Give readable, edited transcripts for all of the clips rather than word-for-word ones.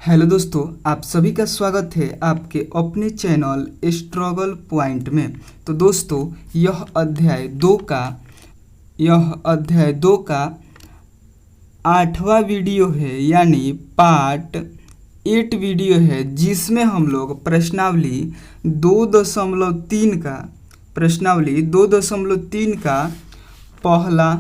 Hello दोस्तों, आप सभी का स्वागत है आपके अपने चैनल स्ट्रगल पॉइंट में। तो दोस्तों, यह अध्याय दो का 8वां वीडियो है, यानी पार्ट 8 वीडियो है, जिसमें हम लोग प्रश्नावली 2.3 का पहला,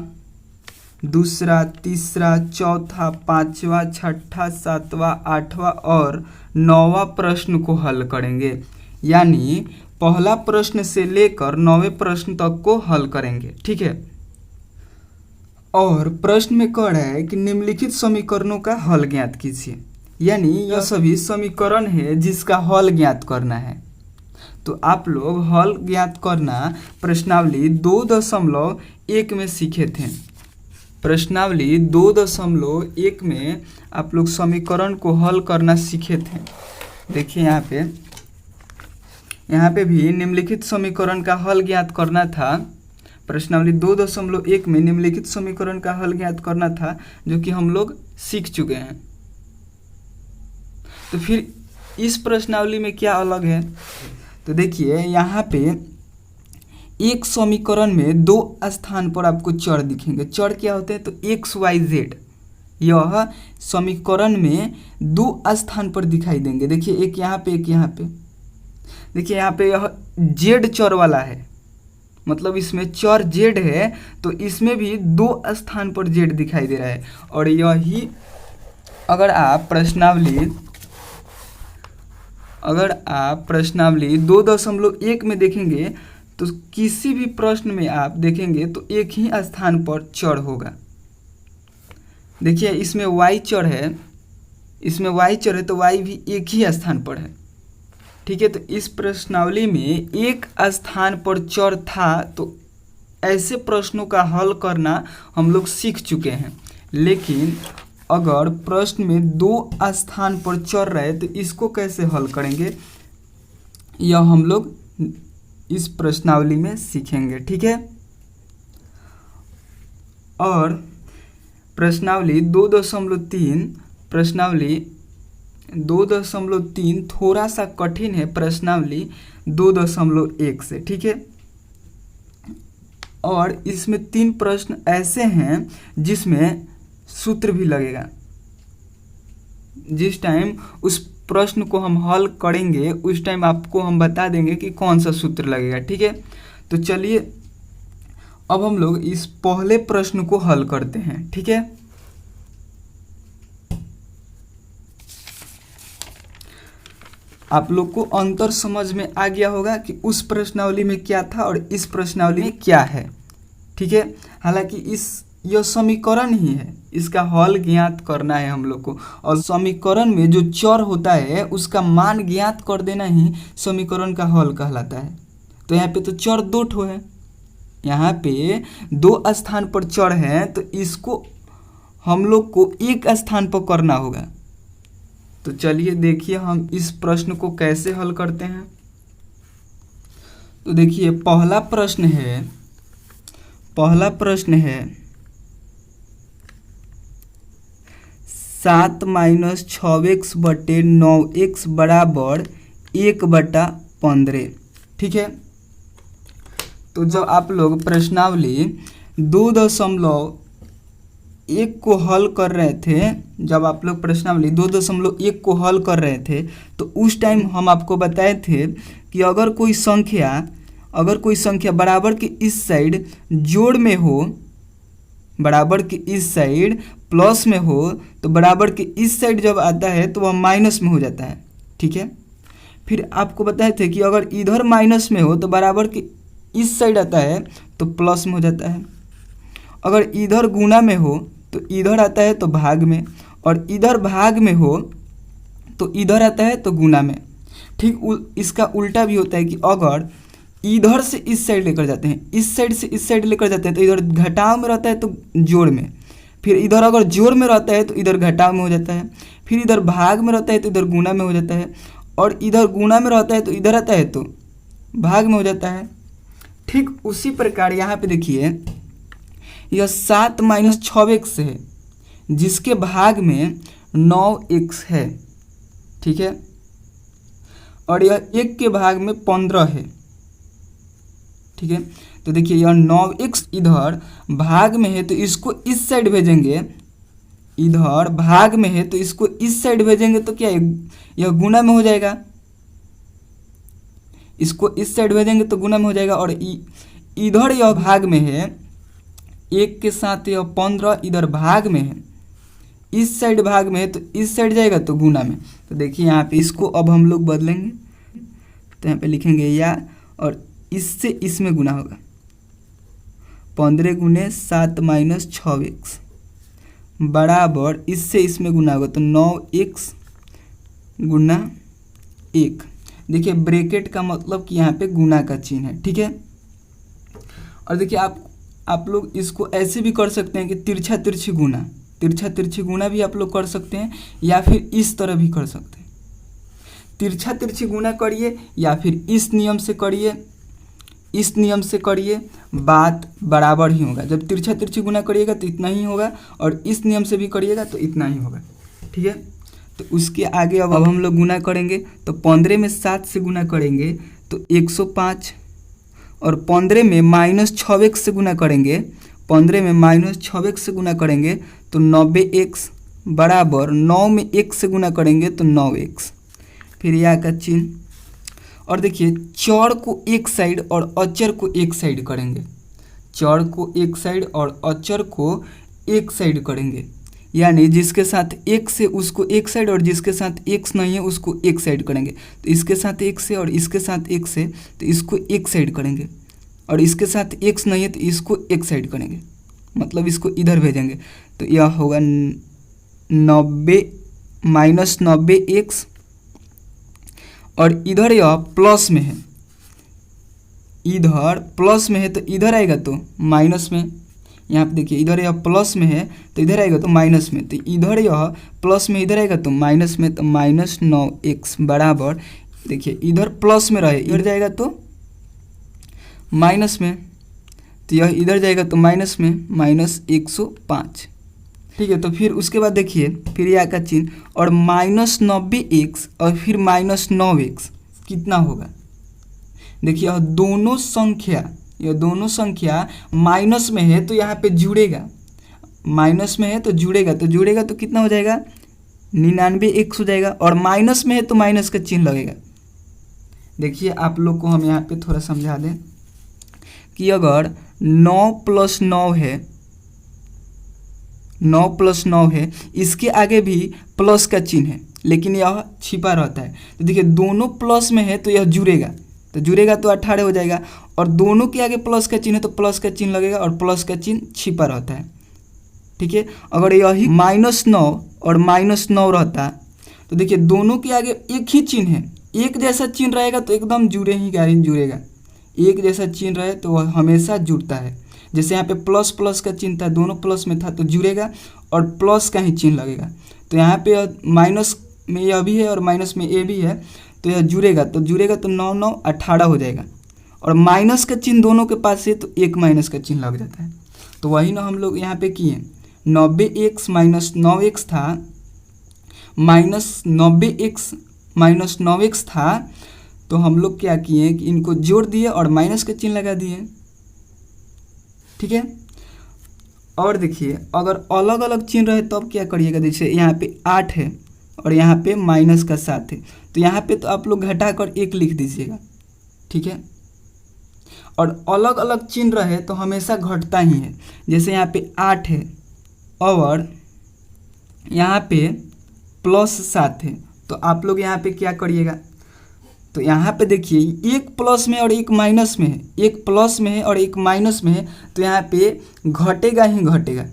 दूसरा, तीसरा, चौथा, पांचवा, छठा, सातवां, आठवां और 9वां प्रश्न को हल करेंगे। यानी पहला प्रश्न से लेकर 9वें प्रश्न तक को हल करेंगे, ठीक है। और प्रश्न में कह रहा है कि निम्नलिखित समीकरणों का हल ज्ञात कीजिए। यानी यह सभी समीकरण है जिसका हल ज्ञात करना है। तो आप लोग हल ज्ञात करना प्रश्नावली 2.1 में सीखे थे। प्रश्नावली 2.1 में आप लोग समीकरण को हल करना सीखे थे। देखिए यहाँ पे भी निम्नलिखित समीकरण का हल ज्ञात करना था। प्रश्नावली 2.1 में निम्नलिखित समीकरण का हल ज्ञात करना था, जो कि हम लोग सीख चुके हैं। तो फिर इस प्रश्नावली में क्या अलग है? तो देखिए यहाँ पे एक समीकरण में 2 स्थान पर आपको चर दिखेंगे। चर क्या होते हैं? तो एक्स वाई जेड। यह समीकरण में 2 स्थान पर दिखाई देंगे। देखिए एक यहाँ पे, एक यहाँ पे। देखिए यहाँ पे यह जेड चर वाला है, मतलब इसमें चर जेड है, तो इसमें भी 2 स्थान पर जेड दिखाई दे रहा है। और यही अगर आप प्रश्नावली 2.1 में देखेंगे तो किसी भी प्रश्न में आप देखेंगे तो एक ही स्थान पर चर होगा। देखिए इसमें y चर है, तो y भी एक ही स्थान पर है, ठीक है। तो इस प्रश्नावली में एक स्थान पर चर था, तो ऐसे प्रश्नों का हल करना हम लोग सीख चुके हैं। लेकिन अगर प्रश्न में 2 स्थान पर चर रहे तो इसको कैसे हल करेंगे, यह हम लोग इस प्रश्नावली में सीखेंगे, ठीक है। और प्रश्नावली 2.3 थोड़ा सा कठिन है प्रश्नावली 2.1 से, ठीक है। और इसमें 3 प्रश्न ऐसे हैं जिसमें सूत्र भी लगेगा। जिस टाइम उस प्रश्न को हम हल करेंगे उस टाइम आपको हम बता देंगे कि कौन सा सूत्र लगेगा, ठीक है। तो चलिए अब हम लोग इस पहले प्रश्न को हल करते हैं, ठीक है। आप लोग को अंतर समझ में आ गया होगा कि उस प्रश्नावली में क्या था और इस प्रश्नावली में क्या है, ठीक है। हालांकि यह समीकरण ही है, इसका हल ज्ञात करना है हम लोग को। और समीकरण में जो चर होता है उसका मान ज्ञात कर देना ही समीकरण का हल कहलाता है। तो यहाँ पे तो चर 2 ठो है, यहाँ पे 2 स्थान पर चर हैं, तो इसको हम लोग को एक स्थान पर करना होगा। तो चलिए देखिए हम इस प्रश्न को कैसे हल करते हैं। तो देखिए पहला प्रश्न है 7 - 6x बटे 9x बराबर 1/15, ठीक है। तो जब आप लोग प्रश्नावली 2.1 को हल कर रहे थे, तो उस टाइम हम आपको बताए थे कि अगर कोई संख्या बराबर के इस साइड जोड़ में हो, बराबर के इस साइड प्लस में हो, तो बराबर के इस साइड जब आता है तो वह माइनस में हो जाता है, ठीक है। फिर आपको बताए थे कि अगर इधर माइनस में हो तो बराबर के इस साइड आता है तो प्लस में हो जाता है। अगर इधर गुना में हो तो इधर आता है तो भाग में, और इधर भाग में हो तो इधर आता है तो गुना में। ठीक इसका उल्टा भी होता है कि अगर इधर से इस साइड लेकर जाते हैं, इस साइड से इस साइड लेकर जाते हैं, तो इधर घटाव में रहता है तो जोड़ में, फिर इधर अगर जोड़ में रहता है तो इधर घटाव में हो जाता है, फिर इधर भाग में रहता है तो इधर गुना में हो जाता है, और इधर गुना में रहता है तो इधर आता है तो भाग में हो जाता है। ठीक उसी प्रकार यहाँ पे देखिए यह 7 - 6x है, जिसके भाग में 9x है, ठीक है, और यह 1 के भाग में 15 है। ठीक है, तो देखिए यह 9x इधर भाग में है तो इसको इस साइड भेजेंगे, इधर भाग में है तो इसको इस साइड भेजेंगे तो क्या यह गुना में हो जाएगा, इसको इस साइड भेजेंगे तो गुना में हो जाएगा। और इधर यह भाग में है, 1 के साथ यह 15 इधर भाग में है, इस साइड भाग में है तो इस साइड जाएगा तो गुना में। तो देखिए यहाँ पे इसको अब हम लोग बदलेंगे, तो यहाँ पे लिखेंगे या, और इससे इसमें गुना होगा, 15 गुने 7 माइनस 6x बराबर इससे इसमें गुना होगा तो 9x गुना 1। देखिए ब्रैकेट का मतलब कि यहाँ पे गुना का चिन्ह है। ठीक है, और देखिए आप लोग इसको ऐसे भी कर सकते हैं कि तिरछा तिरछी गुना भी आप लोग कर सकते हैं, या फिर इस तरह भी कर सकते हैं। तिरछा तिरछी गुना करिए या फिर इस नियम से करिए, इस नियम से करिए, बात बराबर ही होगा। जब तिरछा तिरछी गुना करिएगा तो इतना ही होगा, और इस नियम से भी करिएगा तो इतना ही होगा। ठीक है, तो उसके आगे अब हम लोग गुना करेंगे, तो 15 में 7 से गुना करेंगे तो 105, और 15 में माइनस 6x से गुना करेंगे, 15 में माइनस 6x से गुना करेंगे तो 90x बराबर 9 में 1 से गुना करेंगे तो 9x, फिर या का चिन्ह। और देखिए चर को एक साइड और अचर को एक साइड करेंगे, चर को एक साइड और अचर को एक साइड करेंगे, यानी जिसके साथ x है उसको एक साइड और जिसके साथ x नहीं है उसको एक साइड करेंगे। तो इसके साथ x है और इसके साथ x है तो इसको एक साइड करेंगे, और इसके साथ x नहीं है तो इसको एक साइड करेंगे, मतलब इसको इधर भेजेंगे। तो यह होगा 90 माइनस 90x, और इधर यह प्लस में है, इधर प्लस में है तो इधर आएगा तो माइनस में। यहाँ पे देखिए इधर यह प्लस में है तो इधर आएगा तो माइनस में, तो इधर यह प्लस में इधर आएगा तो माइनस में, तो माइनस 9x बराबर, देखिए इधर प्लस में रहे इधर जाएगा तो माइनस में, तो यह इधर जाएगा तो माइनस में, माइनस 105। ठीक है, तो फिर उसके बाद देखिए फिर या का चिन्ह, और माइनस 90x और फिर माइनस 9x कितना होगा। देखिए यह दोनों संख्या माइनस में है तो यहाँ पे जुड़ेगा, माइनस में है तो जुड़ेगा तो कितना हो जाएगा 99x हो जाएगा, और माइनस में है तो माइनस का चिन्ह लगेगा। देखिए आप लोग को हम यहाँ पे थोड़ा समझा दें कि अगर 9 प्लस 9 है, 9 प्लस 9 है, इसके आगे भी प्लस का चिन्ह है लेकिन यह छिपा रहता है। तो देखिए दोनों प्लस में है तो यह जुड़ेगा तो 18 हो जाएगा, और दोनों के आगे प्लस का चिन्ह है तो प्लस का चिन्ह लगेगा, और प्लस का चिन्ह छिपा रहता है। ठीक है, अगर यही -9 और -9 रहता तो देखिए दोनों के आगे एक ही चिन्ह है, एक जैसा चिन्ह रहेगा तो एकदम जुड़ेगा, एक जैसा चिन्ह रहे तो वह हमेशा जुड़ता है। जैसे यहाँ पे प्लस प्लस का चिन्ह था, दोनों प्लस में था तो जुड़ेगा और प्लस का ही चिन्ह लगेगा। तो यहाँ पे माइनस में यह भी है और माइनस में ए भी है तो यह जुड़ेगा तो 9 9 18 हो जाएगा, और माइनस का चिन्ह दोनों के पास है तो एक माइनस का चिन्ह लग जाता है। तो वही ना हम लोग यहाँ पे किए, 90x माइनस 9x था, माइनस 90x माइनस 9x था, तो हम लोग क्या किए कि इनको जोड़ दिए और माइनस का चिन्ह लगा दिए। ठीक है, और देखिए अगर अलग अलग चिन्ह रहे तब क्या करिएगा, जैसे यहाँ पे 8 है और यहाँ पे माइनस का 7 है तो यहाँ पे तो आप लोग घटा कर 1 लिख दीजिएगा। ठीक है, और अलग अलग चिन्ह रहे तो हमेशा घटता ही है। जैसे यहाँ पे 8 है और यहाँ पे प्लस 7 है तो आप लोग यहाँ पे क्या करिएगा, तो यहाँ पे देखिए एक प्लस में और एक माइनस में है, एक प्लस में है और एक माइनस में है तो यहाँ पे घटेगा ही घटेगा।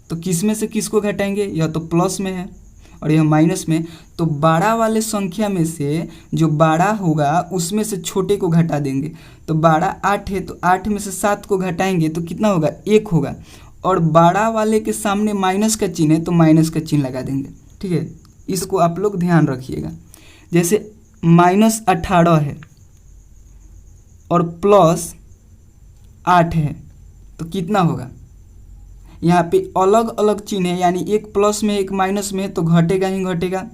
तो किस में से किसको घटाएंगे, यह तो प्लस में है और यह माइनस में, तो बड़ा वाले संख्या में से जो बड़ा होगा उसमें से छोटे को घटा देंगे। तो बड़ा 8 है तो 8 में से 7 को घटाएंगे तो कितना होगा, 1 होगा, और बड़ा वाले के सामने माइनस का चिन्ह है तो माइनस का चिन्ह लगा देंगे। ठीक है, इसको आप लोग ध्यान रखिएगा। जैसे -18 है और प्लस 8 है तो कितना होगा, यहाँ पे अलग अलग चिन्ह है यानी एक प्लस में एक माइनस में है तो घटेगा ही घटेगा।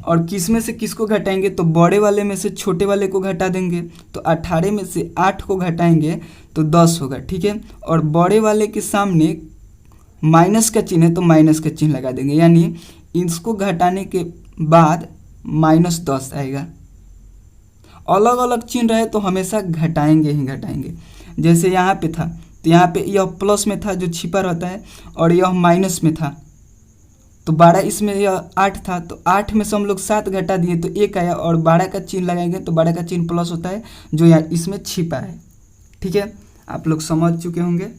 और किस में से किसको घटाएंगे, तो बड़े वाले में से छोटे वाले को घटा देंगे, तो 18 में से 8 को घटाएंगे तो 10 होगा, ठीक है। और बड़े वाले के सामने माइनस का चिन्ह है तो माइनस का चिन्ह लगा देंगे, यानी इसको घटाने के बाद -10 आएगा। अलग अलग चिन्ह रहे तो हमेशा घटाएंगे ही घटाएंगे। जैसे यहाँ पे था तो यहाँ पे यह प्लस में था जो छिपा रहता है, और यह माइनस में था तो 12, इसमें यह 8 था तो 8 में से हम लोग 7 घटा दिए तो 1 आया, और 12 का चिन्ह लगाएंगे तो 12 का चिन्ह प्लस होता है जो यहाँ इसमें छिपा है, ठीक है। आप लोग समझ चुके होंगे।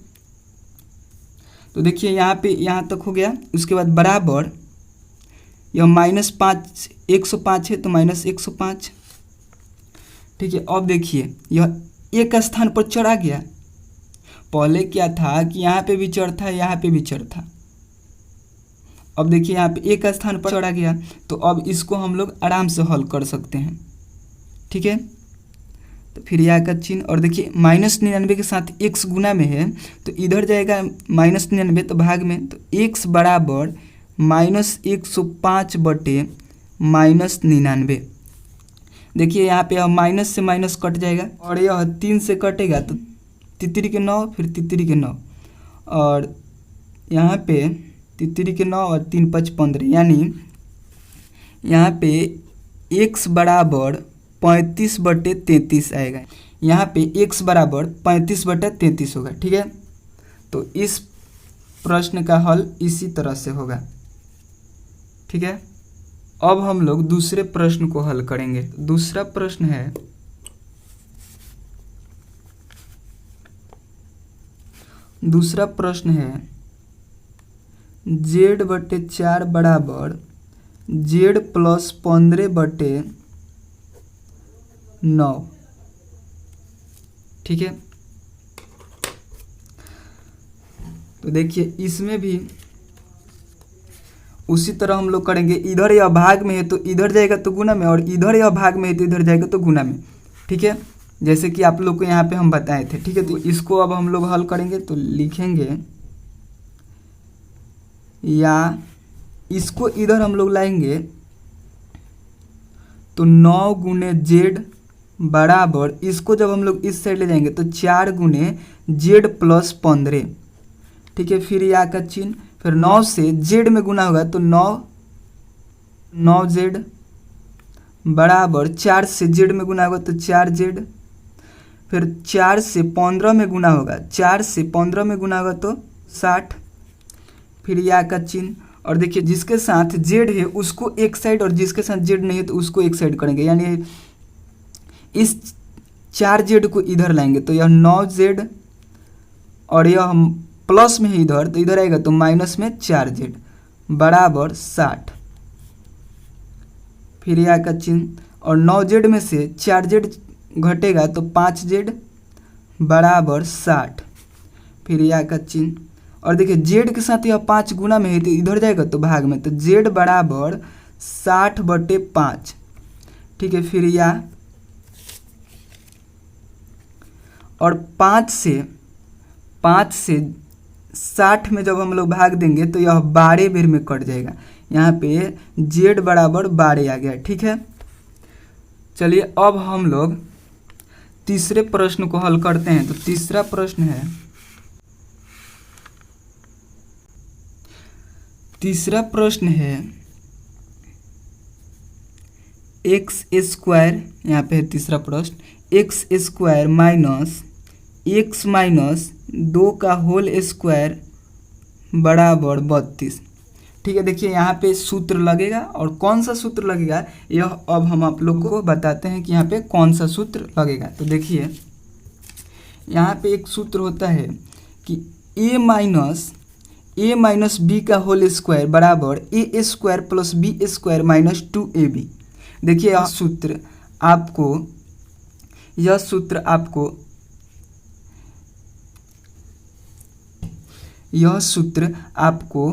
तो देखिए यहाँ पे यहाँ तक हो गया। उसके बाद बराबर यह -5 105 है तो -105, ठीक है। अब देखिए यह एक स्थान पर चढ़ा गया। पहले क्या था कि यहाँ पे भी चढ़ था, यहाँ पे भी चढ़ था। अब देखिए यहाँ पे एक स्थान पर चढ़ा गया, तो अब इसको हम लोग आराम से हल कर सकते हैं, ठीक है। तो फिर यहाँ का चिन्ह, और देखिए -99 के साथ x गुना में है तो इधर जाएगा -99 तो भाग में, तो x बराबर -105 बटे -99। देखिए यहाँ पे माइनस से माइनस कट जाएगा, और यह 3 से कटेगा तो तितरी के 9, फिर तितरी के 9, और यहाँ पे तितरी के 9 और 3 5 15, यानी यहाँ पे x बराबर 35 बटे 33 आएगा। यहाँ पे x बराबर 35 बटे 33 होगा, ठीक है। तो इस प्रश्न का हल इसी तरह से होगा, ठीक है। अब हम लोग दूसरे प्रश्न को हल करेंगे। दूसरा प्रश्न है z बटे 4 बराबर z प्लस 15 बटे 9, ठीक है। तो देखिए इसमें भी उसी तरह हम लोग करेंगे। इधर यह भाग में है तो इधर जाएगा तो गुना में, और इधर यह भाग में है तो इधर जाएगा तो गुना में, ठीक है। जैसे कि आप लोग को यहाँ पे हम बताए थे, ठीक है। तो इसको अब हम लोग हल करेंगे तो लिखेंगे, या इसको इधर हम लोग लाएंगे तो 9 गुने z बराबर, इसको जब हम लोग इस साइड ले जाएंगे तो 4 गुने z प्लस 15, ठीक है। फिर या का चिन्ह, फिर 9 से z में गुना होगा तो 9z बराबर 4 से z में गुना होगा तो 4z, फिर 4 से 15 में गुना होगा, 4 से 15 में गुना होगा तो 60, फिर या का चिन्ह। और देखिए जिसके साथ z है उसको एक साइड, और जिसके साथ z नहीं है तो उसको एक साइड करेंगे, यानी इस 4z को इधर लाएंगे तो यह 9z, और यह हम प्लस में है इधर तो इधर आएगा तो माइनस में 4z बराबर 60, फिर यहाँ का चिन्ह, और 9z में से 4z घटेगा तो 5z बराबर 60, फिर यहाँ का चिन्ह। और देखिए z के साथ यह 5 गुना में है तो इधर जाएगा तो भाग में, तो z बराबर 60 बटे 5, ठीक है। फिर यह, और 5 से 60 में जब हम लोग भाग देंगे तो यह 12 बेर में कट जाएगा। यहाँ पे z बराबर 12 आ गया, ठीक है। चलिए अब हम लोग तीसरे प्रश्न को हल करते हैं। तो तीसरा प्रश्न है एक्स स्क्वायर, यहाँ पे है तीसरा प्रश्न, x square minus x minus 2 का होल स्क्वायर बराबर 32, ठीक है। देखिए यहाँ पे सूत्र लगेगा, और कौन सा सूत्र लगेगा यह अब हम आप लोग को बताते हैं कि यहाँ पे कौन सा सूत्र लगेगा। तो देखिए यहाँ पे एक सूत्र होता है कि a माइनस बी का होल स्क्वायर बराबर a square plus B square minus 2ab। देखिए यह सूत्र आपको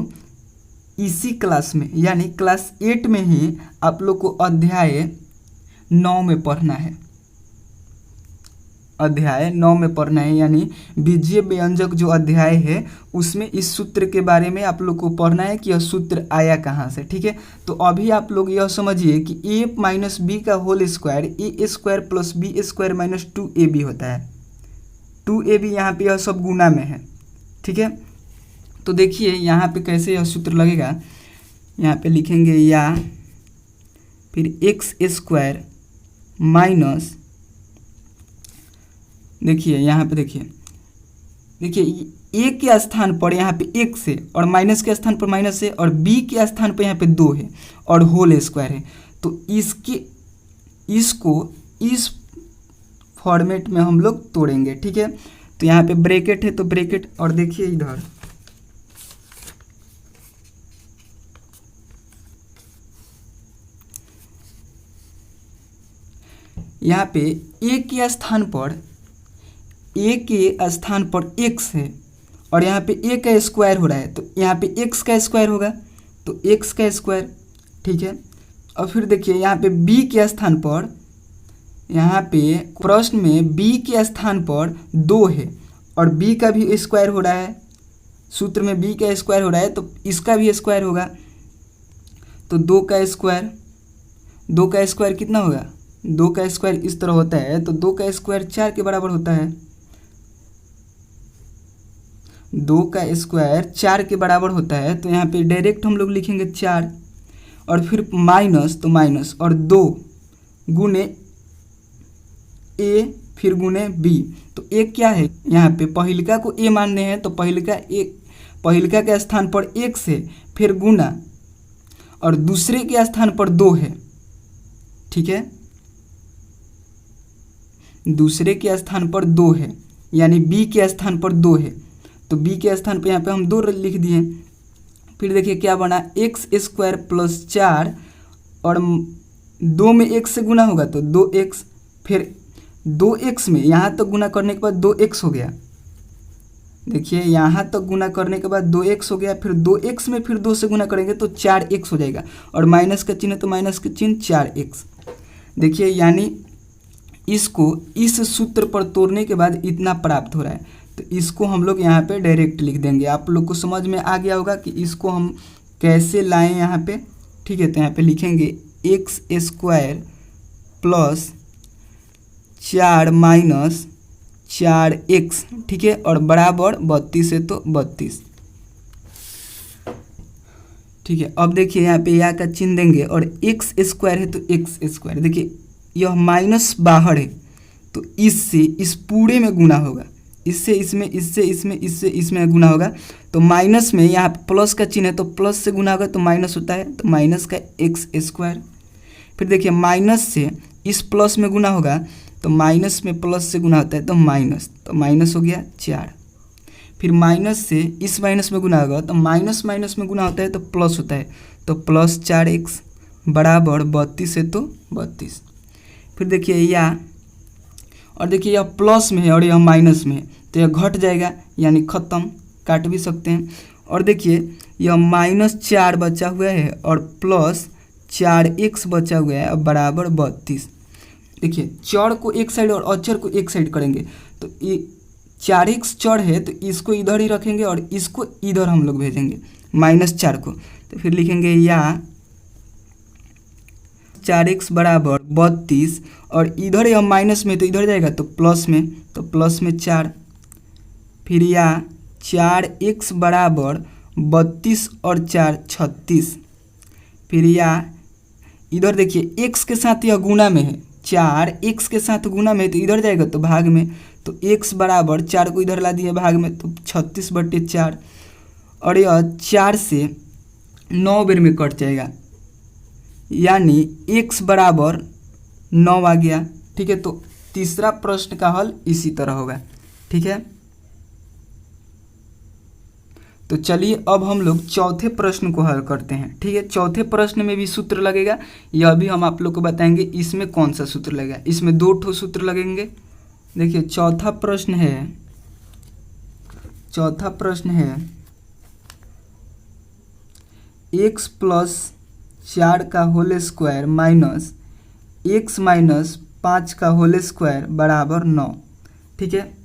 इसी क्लास में यानी क्लास 8 में ही आप लोग को अध्याय 9 में पढ़ना है, अध्याय 9 में पढ़ना है, यानी बीजीय व्यंजक जो अध्याय है उसमें इस सूत्र के बारे में आप लोग को पढ़ना है कि यह सूत्र आया कहाँ से। ठीक है, तो अभी आप लोग यह समझिए कि a माइनस बी का whole square A square plus B square minus 2ab होता है। 2ab यहाँ पे यह सब गुना में है। ठीक है, तो देखिए यहाँ पे कैसे यह सूत्र लगेगा। यहाँ पे लिखेंगे या फिर एक्स स्क्वायर माइनस, देखिए यहाँ पे देखिए ए के स्थान पर यहाँ पे एक से और माइनस के स्थान पर माइनस है और बी के स्थान पर यहाँ पे 2 है और होल स्क्वायर है। तो इसको इस फॉर्मेट में हम लोग तोड़ेंगे। ठीक है, तो यहाँ पे ब्रैकेट है तो ब्रैकेट, और देखिए इधर यहाँ पे ए के स्थान पर x है और यहाँ पे a का स्क्वायर हो रहा है, तो यहाँ पे x का स्क्वायर होगा तो x का स्क्वायर। ठीक है, और फिर देखिए यहाँ पे b के स्थान पर, यहाँ पे प्रश्न में b के स्थान पर 2 है और b का भी स्क्वायर हो रहा है, सूत्र में b का स्क्वायर हो रहा है तो इसका भी स्क्वायर होगा। तो 2 का स्क्वायर कितना होगा, 2 का स्क्वायर इस तरह होता है तो 2 का स्क्वायर 4 के बराबर होता है। 2 का स्क्वायर 4 के बराबर होता है, तो यहाँ पे डायरेक्ट हम लोग लिखेंगे 4 और फिर माइनस, तो माइनस और 2 गुने a फिर गुने b। तो a क्या है, यहाँ पे पहिलका को a मानने हैं तो पहिलका के स्थान पर x है फिर गुना और दूसरे के स्थान पर 2 है। ठीक है, दूसरे के स्थान पर 2 है यानी b के स्थान पर 2 है, तो b के स्थान पर यहाँ पे हम 2 लिख दिए। फिर देखिए क्या बना, एक्स स्क्वायर प्लस 4 और 2 में x से गुना होगा तो 2x, फिर 2x में यहाँ तक गुना करने के बाद 2x हो गया। देखिए यहाँ तक गुना करने के बाद 2x हो गया, फिर 2x में फिर 2 से गुना करेंगे तो 4x हो जाएगा और माइनस का चिन्ह तो माइनस का चिन्ह 4x। देखिए यानी इसको इस सूत्र पर तोड़ने के बाद इतना प्राप्त हो रहा है, तो इसको हम लोग यहाँ पे डायरेक्ट लिख देंगे। आप लोग को समझ में आ गया होगा कि इसको हम कैसे लाएं यहाँ पे। ठीक है, तो यहाँ पे लिखेंगे x square plus 4 minus 4x। ठीक है, और बराबर 32 है तो 32। ठीक है, अब देखिए यहाँ पे या का चिन्ह देंगे और एक्स स्क्वायर है तो एक्स स्क्वायर, देखिए यह माइनस बाहर है तो इससे इस पूरे में गुना होगा, इससे इसमें, इससे इसमें, इससे इसमें गुना होगा। तो माइनस में यहाँ प्लस का चिन्ह है तो प्लस से गुना होगा तो माइनस होता है, तो माइनस का एक्स स्क्वायर। फिर देखिए माइनस से इस प्लस में गुना होगा तो माइनस में प्लस से गुना होता है तो माइनस हो गया 4। फिर माइनस से इस माइनस में गुना होगा तो माइनस माइनस में गुना होता है तो प्लस होता है, तो प्लस 4x बराबर 32 है तो 32। फिर देखिए या, और देखिए यह प्लस में है और यह माइनस में है तो यह घट जाएगा यानी ख़त्म, काट भी सकते हैं। और देखिए यह -4 बचा हुआ है और प्लस 4x बचा हुआ है अब बराबर 32। देखिए चर को एक साइड और अचर को एक साइड करेंगे तो ये 4x चर है तो इसको इधर ही रखेंगे और इसको इधर हम लोग भेजेंगे -4 को, तो फिर लिखेंगे या 4x बराबर 32 और इधर यह माइनस में तो इधर जाएगा तो प्लस में 4। फिर या 4x बराबर 32 और 4 36। फिर या इधर देखिए x के साथ यह गुना में है, 4x के साथ गुना में है तो इधर जाएगा तो भाग में, तो x बराबर 4 को इधर ला दिए भाग में तो 36/4 और यह 4 से 9 बेर में कट जाएगा यानी x बराबर 9 आ गया। ठीक है, तो तीसरा प्रश्न का हल इसी तरह होगा। ठीक है, तो चलिए अब हम लोग चौथे प्रश्न को हल करते हैं। ठीक है, चौथे प्रश्न में भी सूत्र लगेगा, यह भी हम आप लोग को बताएंगे इसमें कौन सा सूत्र लगेगा। इसमें 2 ठो सूत्र लगेंगे। देखिए चौथा प्रश्न है x प्लस 4 का whole square minus x minus 5 का होल स्क्वायर बराबर 9। ठीक है।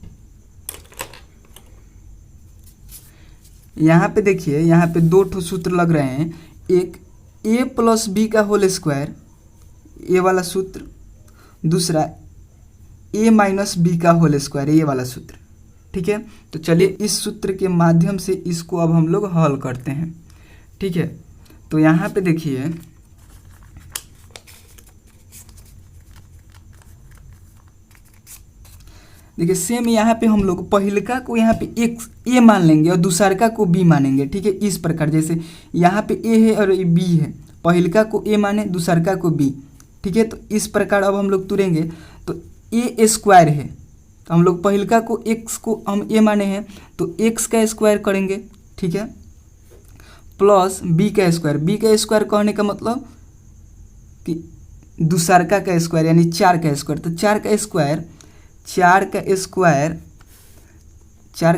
यहाँ पे देखिए, यहाँ पे दो ठो सूत्र लग रहे हैं, एक a प्लस बी का होल स्क्वायर, ये वाला सूत्र, दूसरा a माइनस बी का होल स्क्वायर, ये वाला सूत्र। ठीक है, तो चलिए इस सूत्र के माध्यम से इसको अब हम लोग हल करते हैं। ठीक है, तो यहाँ पे देखिए, सेम यहाँ पे हम लोग पहिलका को यहाँ पे एक्स ए मान लेंगे और दूसरका को बी मानेंगे। ठीक है, इस प्रकार जैसे यहाँ पे ए है और बी है, पहिलका को ए माने, दूसरका को बी। ठीक है, तो इस प्रकार अब हम लोग तुरेंगे, तो ए स्क्वायर है, तो हम लोग पहिलका को एक्स को हम ए माने हैं, तो एक्स का स्क्वायर करेंगे। ठीक है, प्लस बी का स्क्वायर, बी का स्क्वायर कहने का मतलब कि दूसरका का स्क्वायर यानी 4 का स्क्वायर, तो 4 का स्क्वायर, 4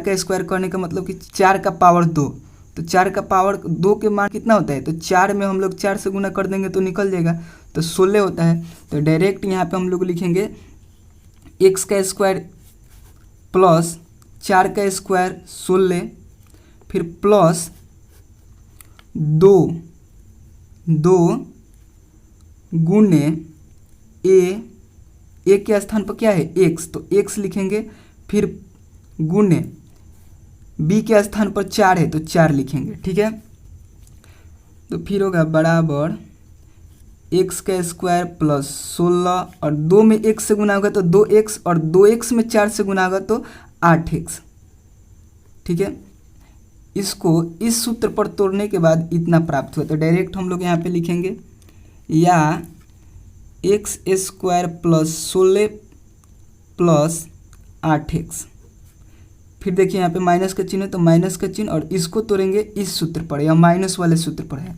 का स्क्वायर करने का मतलब कि 4 का पावर 2, तो 4 का पावर 2 के मान कितना होता है, तो 4 में हम लोग 4 से गुना कर देंगे तो निकल जाएगा, तो 16 होता है। तो डायरेक्ट यहाँ पे हम लोग लिखेंगे एक्स का स्क्वायर प्लस 4 का स्क्वायर 16, फिर प्लस 2 गुने ए के स्थान पर क्या है एक्स, तो एक्स लिखेंगे, फिर गुने बी के स्थान पर 4 है तो 4 लिखेंगे। ठीक है, तो फिर होगा बराबर एक्स का स्क्वायर प्लस 16, और 2 में x से गुना होगा तो 2x, और 2x में 4 से गुना होगा तो 8x। ठीक है, इसको इस सूत्र पर तोड़ने के बाद इतना प्राप्त हुआ, तो डायरेक्ट हम लोग यहाँ पे लिखेंगे या x square plus 16 plus 8x। फिर देखिए यहाँ पे माइनस का चिन्ह है, तो माइनस का चिन्ह, और इसको तोड़ेंगे इस सूत्र पर, या माइनस वाले सूत्र पर है,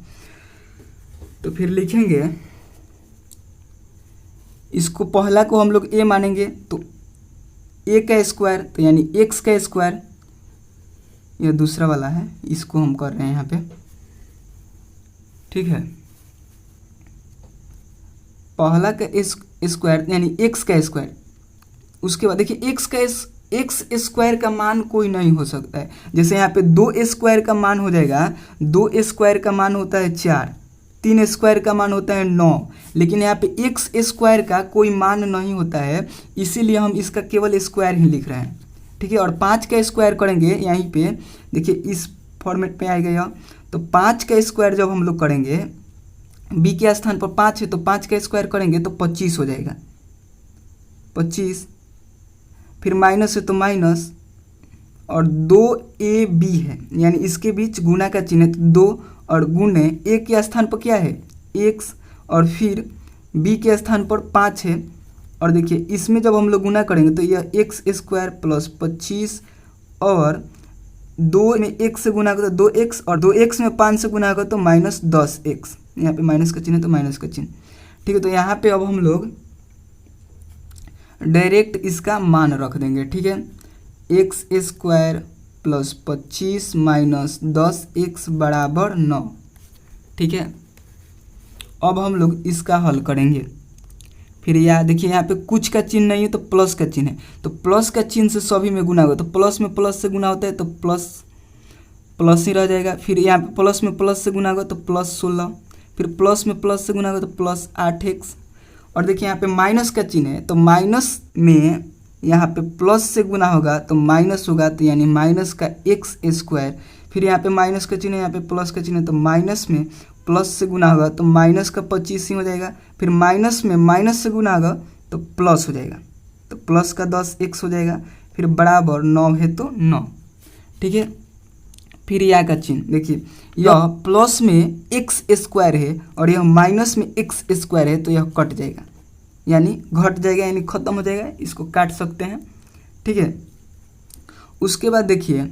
तो फिर लिखेंगे, इसको पहला को हम लोग a मानेंगे, तो a का स्क्वायर, तो यानी x का स्क्वायर, यह दूसरा वाला है, इसको हम कर रहे हैं यहाँ पे। ठीक है, पहला का स्क्वायर यानी x का स्क्वायर, उसके बाद देखिए एक्स स्क्वायर का मान कोई नहीं हो सकता है, जैसे यहाँ पे 2 स्क्वायर का मान हो जाएगा, 2 स्क्वायर का मान होता है 4, 3 स्क्वायर का मान होता है 9, लेकिन यहाँ पे एक्स स्क्वायर का कोई मान नहीं होता है, इसीलिए हम इसका केवल स्क्वायर ही लिख रहे हैं। ठीक है, और 5 का स्क्वायर करेंगे, यहीं पे देखिए इस फॉर्मेट पे आएगा यह, तो 5 का स्क्वायर जब हम लोग करेंगे, बी के स्थान पर 5 है तो 5 का स्क्वायर करेंगे तो 25 हो जाएगा, 25, फिर माइनस है तो माइनस, और 2ab है यानी इसके बीच गुना का चिन्ह है, तो 2 और गुने a के स्थान पर क्या है x, और फिर b के स्थान पर 5 है, और देखिए इसमें जब हम लोग गुना करेंगे तो यह एक्स स्क्वायर प्लस 25, और 2 में 1 से गुना होगा तो 2x, और 2x में 5 से गुना होगा तो माइनस 10x, यहाँ पे माइनस का चिन्ह है तो माइनस का चिन्ह। ठीक है, तो यहाँ पे अब हम लोग डायरेक्ट इसका मान रख देंगे। ठीक है, x square plus 25 minus 10x बराबर 9। ठीक है, अब हम लोग इसका हल करेंगे। फिर यहाँ देखिए, यहाँ पे कुछ का चिन्ह नहीं है तो प्लस का चिन्ह है, तो प्लस का चिन्ह से सभी में गुना होगा, तो प्लस में प्लस से गुना होता है तो प्लस प्लस ही रह जाएगा। फिर यहाँ पे प्लस में प्लस से गुना होगा तो प्लस 16, फिर प्लस में प्लस से गुना होगा तो प्लस 8x, और देखिए यहाँ पे माइनस का चिन्ह है, तो माइनस में यहाँ पे प्लस से गुना होगा तो माइनस होगा, तो यानी माइनस का एक्स स्क्वायर, फिर यहाँ पे माइनस का चिन्ह है, यहाँ पे प्लस का चिन्ह है, तो माइनस में प्लस से गुना होगा तो माइनस का 25 ही हो जाएगा, फिर माइनस में माइनस से गुना होगा तो प्लस हो जाएगा, तो प्लस का 10x हो जाएगा, फिर बराबर 9 है तो 9। ठीक है, फिर यह का चिन्ह देखिए, यह प्लस में एक्स स्क्वायर है और यह माइनस में एक्स स्क्वायर है, तो यह कट जाएगा यानी घट जाएगा, यानी ख़त्म हो जाएगा, इसको काट सकते हैं। ठीक है, उसके बाद देखिए,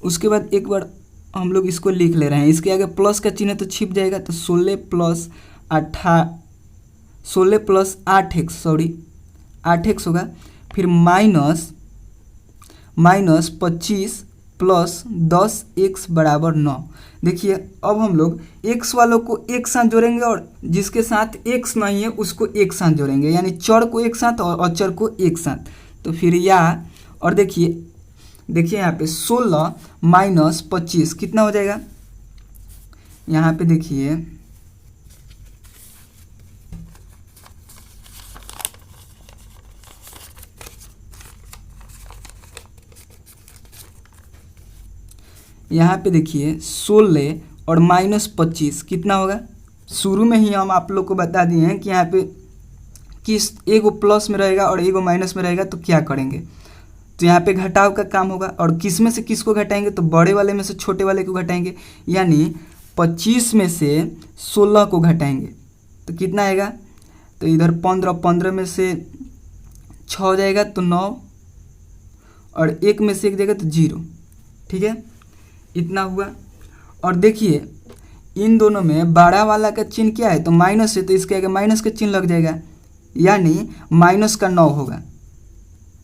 उसके बाद एक बार हम लोग इसको लिख ले रहे हैं, इसके आगे प्लस का चिन्ह तो छिप जाएगा, तो 16 प्लस 8x होगा, फिर माइनस 25 प्लस 10x बराबर 9। देखिए अब हम लोग x वालों को एक साथ जोड़ेंगे और जिसके साथ x नहीं है उसको एक साथ जोड़ेंगे, यानी चर को एक साथ और अचर को एक साथ। तो फिर या और देखिए यहाँ पे 16 माइनस 25 कितना हो जाएगा। यहाँ पे देखिए यहाँ पे देखिए 16 और माइनस 25 कितना होगा। शुरू में ही हम आप लोग को बता दिए हैं कि यहाँ पे किस एगो प्लस में रहेगा और एगो माइनस में रहेगा तो क्या करेंगे। तो यहाँ पे घटाव का काम होगा और किस में से किसको घटाएंगे, तो बड़े वाले में से छोटे वाले को घटाएंगे, यानी 25 में से 16 को घटाएंगे तो कितना आएगा। तो इधर 15 में से 6 हो जाएगा तो 9 और 1 में से 1 जाएगा तो 0। ठीक है, इतना हुआ। और देखिए इन दोनों में बड़ा वाला का चिन्ह क्या है, तो माइनस है, तो इसके आगे माइनस का चिन्ह लग जाएगा, यानी माइनस का 9 होगा।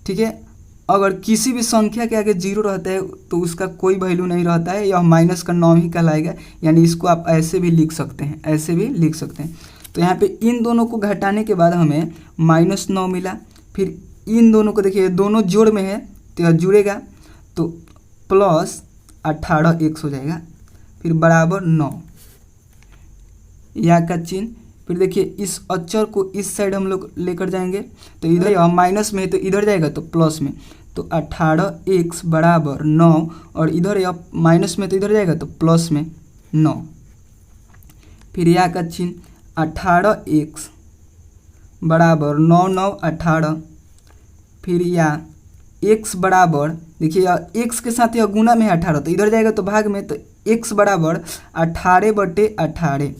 ठीक है, अगर किसी भी संख्या के आगे 0 रहता है तो उसका कोई वैल्यू नहीं रहता है, यह माइनस का 9 ही कहलाएगा, यानी इसको आप ऐसे भी लिख सकते हैं, ऐसे भी लिख सकते हैं। तो यहाँ पे इन दोनों को घटाने के बाद हमें -9 मिला। फिर इन दोनों को देखिए दोनों जोड़ में है तो यह जुड़ेगा तो प्लस 18x हो जाएगा, फिर बराबर 9 या का चिन्ह। फिर देखिए इस अक्षर को इस साइड हम लोग लेकर जाएंगे तो इधर माइनस में है तो इधर जाएगा तो प्लस में, तो 18x बराबर 9 और इधर या माइनस में तो इधर जाएगा तो प्लस में 9। फिर या का चिन्ह 18x बराबर 9 9 18। फिर या x बराबर देखिए x के साथ यह गुना में है 18 तो इधर जाएगा तो भाग में, तो x बराबर 18/18।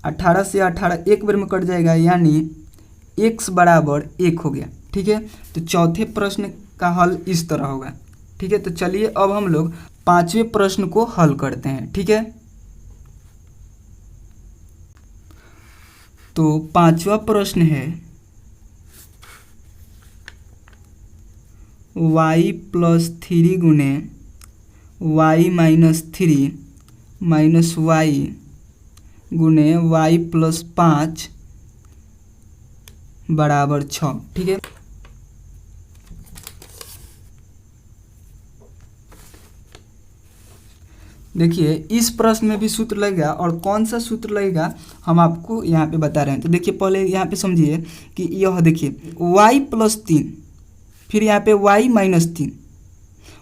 18 से 18 एक बार में कट जाएगा, यानी x बराबर 1 हो गया। ठीक है, तो चौथे प्रश्न का हल इस तरह होगा। ठीक है, तो चलिए अब हम लोग पांचवें प्रश्न को हल करते हैं। ठीक है, तो पांचवा प्रश्न है y + 3 गुने y - 3 माइनस y गुने y + 5 बराबर 6। ठीक है, देखिए इस प्रश्न में भी सूत्र लगेगा और कौन सा सूत्र लगेगा हम आपको यहाँ पे बता रहे हैं। तो देखिए पहले यहाँ पे समझिए कि यह देखिए y + 3 फिर यहाँ पे y - 3,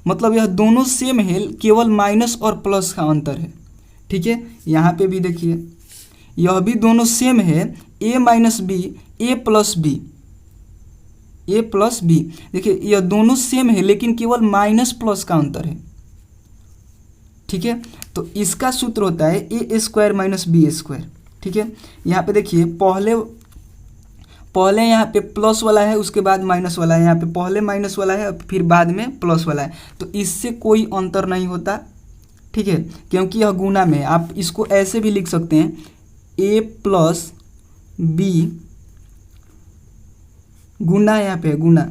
मतलब यह दोनों सेम है, केवल माइनस और प्लस का अंतर है। ठीक है, यहाँ पे भी देखिए यह भी दोनों सेम है, a - b a + b। देखिए यह दोनों सेम है लेकिन केवल माइनस प्लस का अंतर है। ठीक है, तो इसका सूत्र होता है a² - b²। ठीक है, यहाँ पे देखिए पहले यहाँ पे प्लस वाला है, उसके बाद माइनस वाला है, यहाँ पे पहले माइनस वाला है फिर बाद में प्लस वाला है, तो इससे कोई अंतर नहीं होता। ठीक है, क्योंकि यह गुना में, आप इसको ऐसे भी लिख सकते हैं a + b गुना, यहाँ पे गुना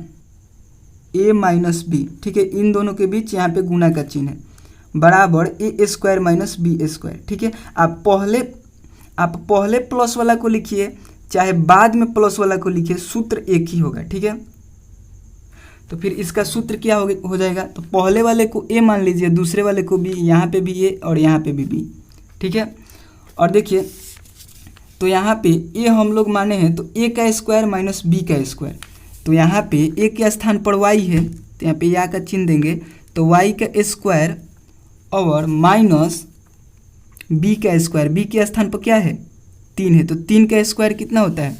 a - b। ठीक है, इन दोनों के बीच यहाँ पे गुना का चिन्ह है, बराबर a² - b²। ठीक है, आप पहले प्लस वाला को लिखिए चाहे बाद में प्लस वाला को लिखिए, सूत्र एक ही होगा। ठीक है, तो फिर इसका सूत्र क्या हो जाएगा, तो पहले वाले को a मान लीजिए, दूसरे वाले को b, यहाँ पे भी a और यहाँ पे भी b। ठीक है, और देखिए तो यहाँ पे a हम लोग माने हैं तो a² - b²। तो यहाँ पे a के स्थान पर y है तो यहाँ पे या का चिन्ह देंगे, तो y² और माइनस b²। b के स्थान पर क्या है 3 है, तो 3 का स्क्वायर कितना होता है,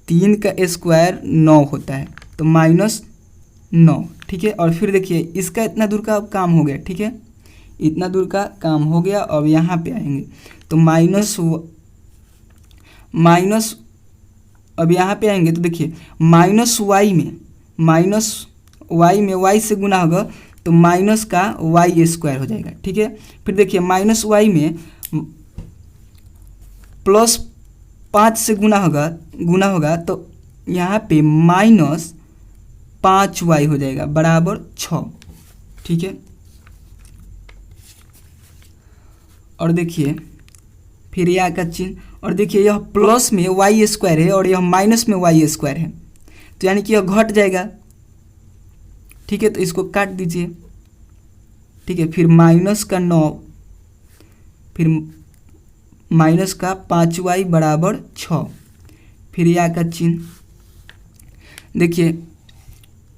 3 का स्क्वायर 9 होता है, तो -9। ठीक है, और फिर देखिए इसका इतना दूर का काम हो गया। ठीक है, इतना दूर का काम हो गया। अब यहाँ पे आएंगे तो माइनस अब यहाँ पे आएंगे तो देखिए -y में y से गुना होगा तो माइनस का y² हो जाएगा। ठीक है, फिर देखिए -y में +5 से गुना होगा तो यहाँ पे -5y हो जाएगा बराबर 6। ठीक है। और देखिए फिर या का चिन्ह, और देखिए यह प्लस में वाई स्क्वायर है और यह माइनस में वाई स्क्वायर है, तो यानी कि यह घट जाएगा। ठीक है, तो इसको काट दीजिए। ठीक है, फिर माइनस का 9, फिर माइनस का 5y बराबर 6, फिर या का चिन्ह। देखिए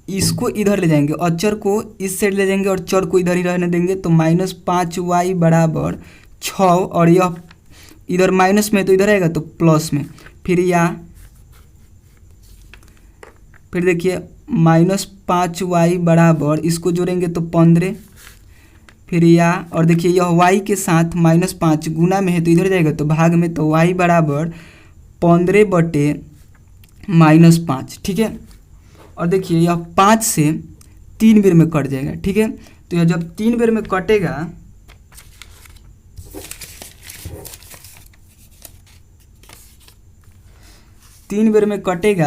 इसको इधर ले जाएंगे और चर को इस साइड ले जाएंगे और चर को इधर ही रहने देंगे, तो -5y बराबर 6, और यह इधर माइनस में तो इधर आएगा तो प्लस में, फिर या, फिर देखिए -5y बराबर, इसको जोड़ेंगे तो 15, फिर या, और देखिए यह y के साथ -5 गुना में है तो इधर जाएगा तो भाग में, तो y बराबर 15/-5। ठीक है, और देखिए यह 5 से 3 बेर में कट जाएगा। ठीक है, तो यह जब 3 बेर में कटेगा,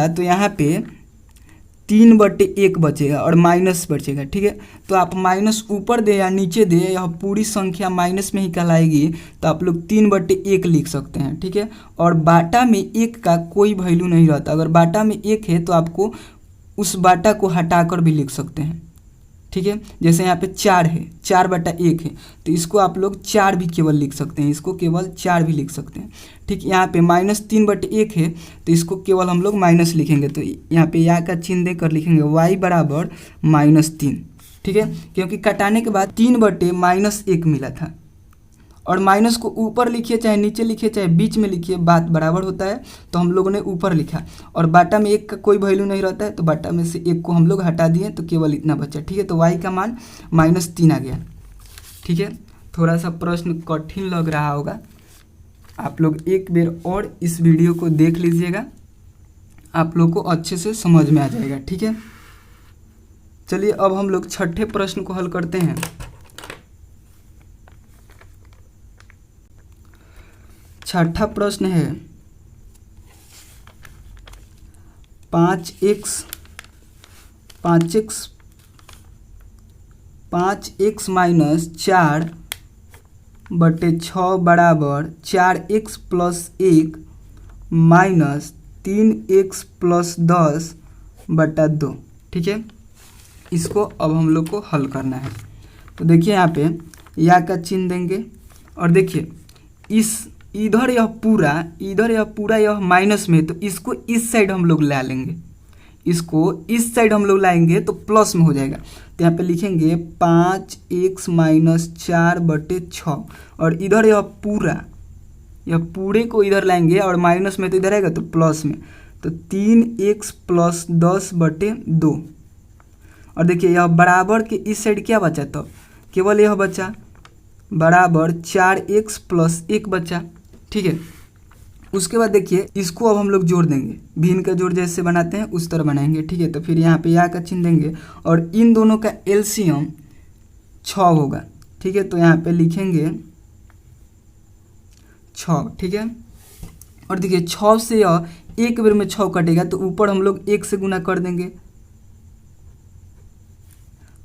तो यहाँ पे 3/1 बचेगा और माइनस बचेगा। ठीक है, तो आप माइनस ऊपर दे या नीचे दे, यह पूरी संख्या माइनस में ही कहलाएगी, तो आप लोग 3/1 लिख सकते हैं। ठीक है, और बाटा में 1 का कोई वैल्यू नहीं रहता। अगर बाटा में 1 है तो आपको उस बाटा को हटाकर भी लिख सकते हैं। ठीक है, जैसे यहाँ पे 4 है, 4/1 है, तो इसको आप लोग 4 भी केवल लिख सकते हैं, इसको केवल 4 भी लिख सकते हैं। ठीक, यहाँ पे -3/1 है, तो इसको केवल हम लोग माइनस लिखेंगे, तो यहाँ पे या का चिन्ह देकर लिखेंगे y बराबर -3। ठीक है, क्योंकि कटाने के बाद 3/-1 मिला था, और माइनस को ऊपर लिखिए चाहे नीचे लिखिए चाहे बीच में लिखिए, बात बराबर होता है, तो हम लोगों ने ऊपर लिखा। और बाटा में 1 का कोई वैल्यू नहीं रहता है, तो बाटा में से 1 को हम लोग हटा दिए, तो केवल इतना बचा। ठीक है, तो y का मान -3 आ गया। ठीक है, थोड़ा सा प्रश्न कठिन लग रहा होगा, आप लोग एक बार और इस वीडियो को देख लीजिएगा, आप लोग को अच्छे से समझ में आ जाएगा। ठीक है, चलिए अब हम लोग छठे प्रश्न को हल करते हैं। छठा प्रश्न है 5x माइनस 4/6 बराबर 4x + 1 माइनस 3x + 10/2। ठीक है, इसको अब हम लोग को हल करना है। तो देखिए यहाँ पे या का चिन्ह देंगे, और देखिए इधर यह पूरा यह माइनस में, तो इसको इस साइड हम लोग ला लेंगे, इसको इस साइड हम लोग लाएंगे तो प्लस में हो जाएगा। तो यहाँ पे लिखेंगे 5x माइनस 4/6, और इधर यह पूरे को इधर लाएंगे और माइनस में तो इधर आएगा तो प्लस में, तो 3x + 10/2। और देखिए यह बराबर के इस साइड क्या बचा, तो केवल यह बचा, बराबर 4x + 1 बचा। ठीक है, उसके बाद देखिए इसको अब हम लोग जोड़ देंगे, भिन्न का जोड़ जैसे बनाते हैं उस तरह बनाएंगे। ठीक है, तो फिर यहाँ पे या का चिन्ह देंगे, और इन दोनों का एलसीएम 6 होगा। ठीक है, तो यहाँ पे लिखेंगे 6। ठीक है, और देखिए 6 से यह एक बार में 6 कटेगा, तो ऊपर हम लोग 1 से गुना कर देंगे,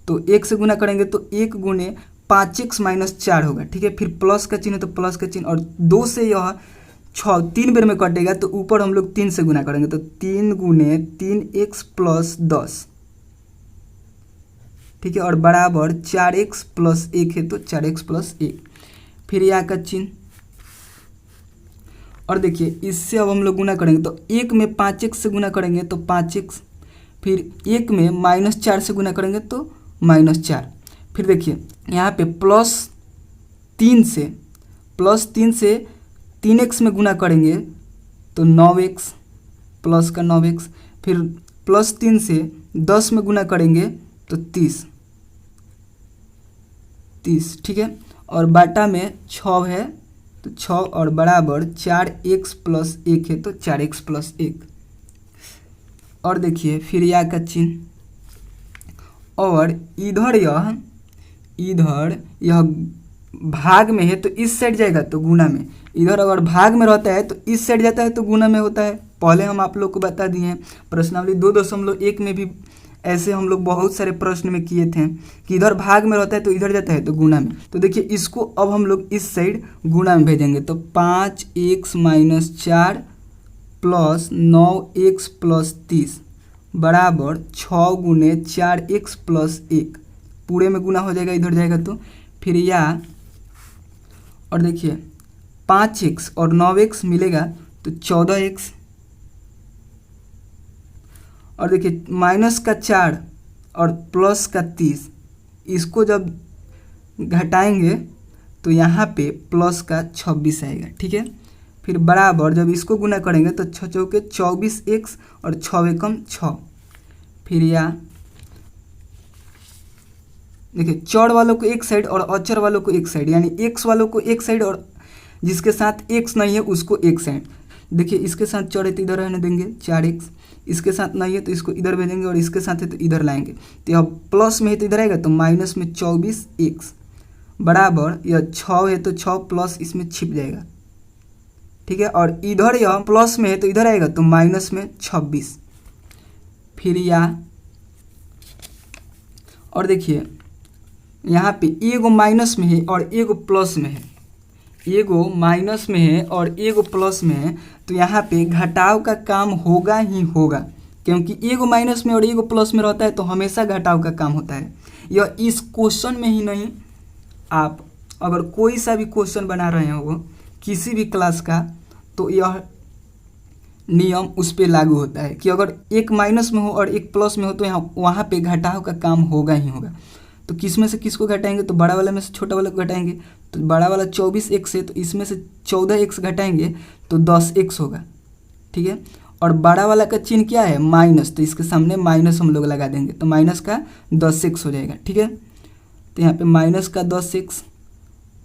तो 1 से गुना करेंगे तो 1 गुने 5x माइनस 4 होगा। ठीक है, फिर प्लस का चिन्ह तो प्लस का चिन्ह, और 2 से यह 6 3 बार में कटेगा, तो ऊपर हम लोग 3 से गुना करेंगे, तो 3 गुने 3x + 10। ठीक है, और बराबर 4x + 1 है, तो 4x + 1, फिर या का चिन्ह। और देखिए इससे अब हम लोग गुना करेंगे, तो 1 में 5x से गुना करेंगे तो 5x, फिर 1 में -4 से गुना करेंगे तो -4। फिर देखिए यहाँ पे +3 से 3x में गुना करेंगे तो 9x, प्लस का 9x, फिर +3 से 10 में गुना करेंगे तो 30। ठीक है, और बाटा में 6 है, तो 6 और बराबर 4x + 1 है, तो 4x + 1। और देखिए फिर या का चिन्ह, और इधर यह भाग में है तो इस साइड जाएगा तो गुना में, इधर अगर भाग में रहता है तो इस साइड जाता है तो गुना में होता है। पहले हम आप लोग को बता दिए हैं, प्रश्नावली 2.1 में भी ऐसे हम लोग बहुत सारे प्रश्न में किए थे कि इधर भाग में रहता है तो इधर जाता है तो गुना में। तो देखिए इसको अब हम लोग इस साइड गुना में भेजेंगे, तो 5x - 4 प्लस 9x प्लस 30 बराबर 6 गुने 4x प्लस 1, पूरे में गुना हो जाएगा, इधर जाएगा तो फिर या, और देखिए 5x और 9x मिलेगा तो 14x, और देखिए माइनस का 4 और प्लस का 30, इसको जब घटाएंगे तो यहाँ पे प्लस का 26 आएगा। ठीक है, फिर बराबर जब इसको गुना करेंगे तो 6 चौके 24x और 6 एकम 6, फिर या देखिए चौड़ वालों को एक साइड और अचर वालों को एक साइड, यानी x वालों को एक साइड और जिसके साथ x नहीं है उसको एक साइड। देखिए इसके साथ चौड़ है तो इधर रहने देंगे 4x, इसके साथ नहीं है तो इसको इधर भेजेंगे और इसके साथ है तो इधर लाएंगे, तो यह प्लस में है तो इधर आएगा तो माइनस में 24x बराबर यह 6 है तो 6 प्लस इसमें छिप जाएगा। ठीक है, और इधर यह प्लस में है तो इधर आएगा तो माइनस में 26, फिर या, और देखिए यहाँ पे एगो माइनस में है और एगो प्लस में है, एगो माइनस में है और एगो प्लस में है, तो यहाँ पे घटाव का काम होगा ही होगा, क्योंकि एगो माइनस में और एगो प्लस में रहता है तो हमेशा घटाव का काम होता है। यह इस क्वेश्चन में ही नहीं, आप अगर कोई सा भी क्वेश्चन बना रहे हो किसी भी क्लास का, तो यह नियम उस पर लागू होता है कि अगर एक माइनस में हो और एक प्लस में हो तो यहाँ वहाँ पे घटाव का काम होगा ही होगा। तो किस में से किसको घटाएंगे, तो बड़ा वाला में से छोटा वाला को घटाएंगे, तो बड़ा वाला 24x है तो इसमें से 14x घटाएंगे तो 10x होगा। ठीक है, और बड़ा वाला का चिन्ह क्या है, माइनस, तो इसके सामने माइनस हम लोग लगा देंगे तो माइनस का 10x हो जाएगा। ठीक है, तो यहाँ पे माइनस का 10x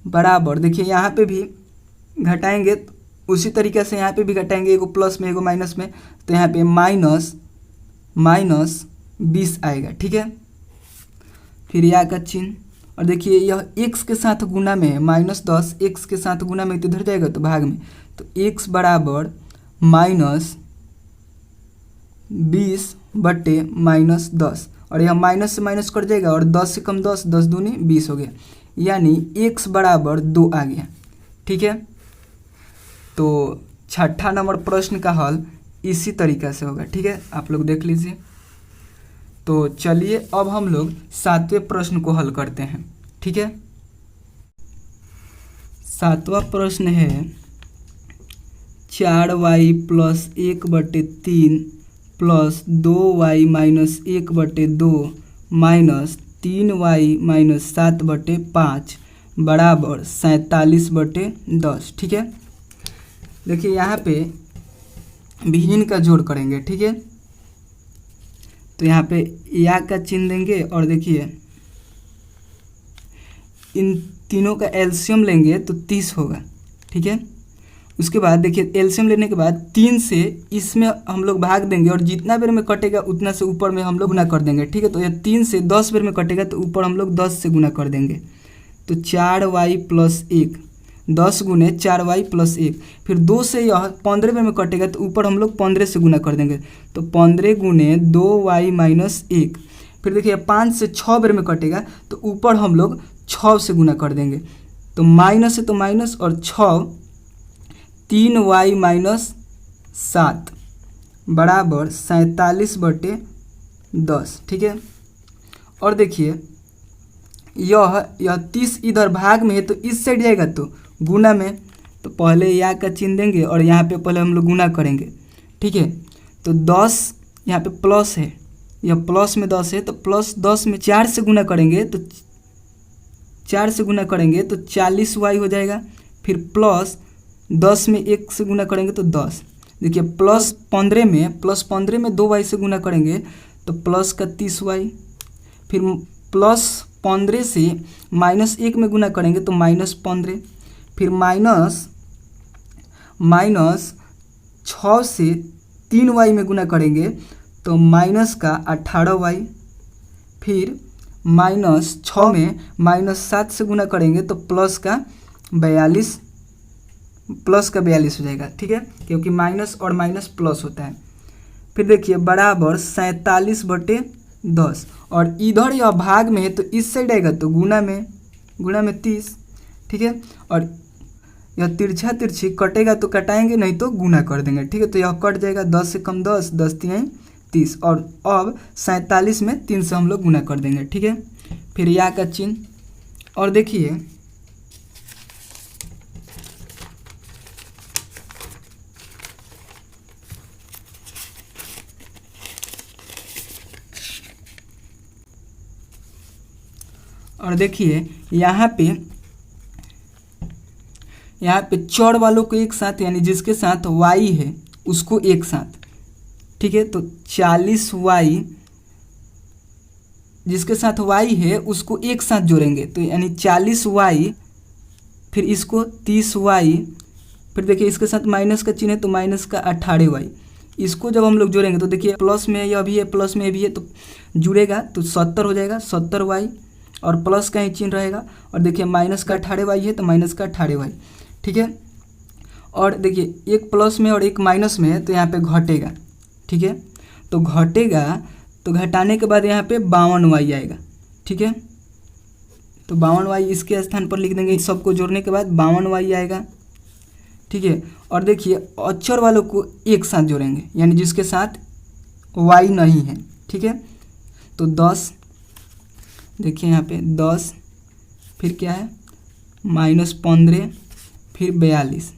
बराबर, देखिए यहाँ पे भी घटाएंगे तो उसी तरीके से यहाँ पे भी घटाएंगे, एगो प्लस में एगो माइनस में, तो यहाँ पे माइनस 20 आएगा। ठीक है, फिर या का चिन्ह, और देखिए यह x के साथ गुना में है, -10 x के साथ गुना में तो इधर जाएगा तो भाग में, तो x बराबर -20/-10, और यह माइनस से माइनस कट जाएगा और 10 से कम 10, 10 दूनी 20 हो गया, यानी x बराबर 2 आ गया। ठीक है, तो छठा नंबर प्रश्न का हल इसी तरीक़ा से होगा। ठीक है, आप लोग देख लीजिए। तो चलिए अब हम लोग 7वें प्रश्न को हल करते हैं। ठीक है, 7वां प्रश्न है 4y + 1/3 plus 2y - 1/2 minus 3y - 7/5 बराबर 47/10। ठीक है, देखिए यहाँ पे भिन्न का जोड़ करेंगे। ठीक है, तो यहाँ पे या का चिन्ह देंगे और देखिए इन तीनों का एलसीएम लेंगे तो 30 होगा। ठीक है, उसके बाद देखिए एलसीएम लेने के बाद 3 से इसमें हम लोग भाग देंगे और जितना बेर में कटेगा उतना से ऊपर में हम लोग गुना कर देंगे। ठीक है, तो यह 3 से 10 बेर में कटेगा तो ऊपर हम लोग 10 से गुना कर देंगे, तो 4y + 1, 10 गुने 4y + 1, फिर 2 से यह 15 बेर में कटेगा तो ऊपर हम लोग 15 से गुना कर देंगे, तो 15 गुने 2y - 1, फिर देखिए 5 से 6 बेर में कटेगा तो ऊपर हम लोग 6 से गुना कर देंगे, तो माइनस है तो माइनस और 6 3y - 7 बराबर 47/10। ठीक है, और देखिए यह 30 इधर भाग में है तो इस साइड जाएगा तो गुना में, तो पहले या का चिन्ह देंगे और यहाँ पे पहले हम लोग गुना करेंगे। ठीक है, तो 10 यहाँ पे प्लस है, यह प्लस में 10 है तो प्लस 10 में 4 से गुना करेंगे तो 4 से गुना करेंगे तो 40y हो जाएगा, फिर प्लस 10 में 1 से गुना करेंगे तो 10। देखिए प्लस 15 में 2y से गुना करेंगे तो प्लस का 30y, फिर प्लस 15 से -1 में गुना करेंगे तो -15, फिर माइनस 6 से 3y में गुना करेंगे तो माइनस का 18y, फिर -6 में -7 से गुना करेंगे तो प्लस का 42 हो जाएगा। ठीक है, क्योंकि माइनस और माइनस प्लस होता है। फिर देखिए बराबर 47/10। 10 और इधर यह भाग में है तो इस साइड आएगा तो गुना में 30, ठीक है। और यह तिरछा तिरछी कटेगा तो कटाएंगे, नहीं तो गुना कर देंगे, ठीक है। तो यह कट जाएगा, 10 से कम 10, 10 तियाई 30 और अब 47 में 3 से हम लोग गुना कर देंगे, ठीक है। फिर या का चिन्ह और देखिए यहाँ पे चौड़ वालों को एक साथ, यानी जिसके साथ y है उसको एक साथ, ठीक है। तो 40y जिसके साथ y है उसको एक साथ जोड़ेंगे, तो यानी 40y, फिर इसको 30y, फिर देखिए इसके साथ माइनस का चिन्ह है तो माइनस का 18y, इसको जब हम लोग जोड़ेंगे तो देखिए प्लस में यह भी है, प्लस में भी है, तो जुड़ेगा तो 70 हो जाएगा, 70y और प्लस का ही चिन्ह रहेगा। और देखिए माइनस का 18y है तो माइनस का 18y, ठीक है। और देखिए एक प्लस में और एक माइनस में है तो यहाँ पे घटेगा, ठीक है। तो घटेगा तो घटाने के बाद यहाँ पे 52y आएगा, ठीक है। तो 52y इसके स्थान पर लिख देंगे, सबको जोड़ने के बाद 52y आएगा, ठीक है। और देखिए अक्षर वालों को एक साथ जोड़ेंगे, यानी जिसके साथ y नहीं है, ठीक है। तो 10, देखिए यहाँ पे 10, फिर क्या है -15, फिर 42।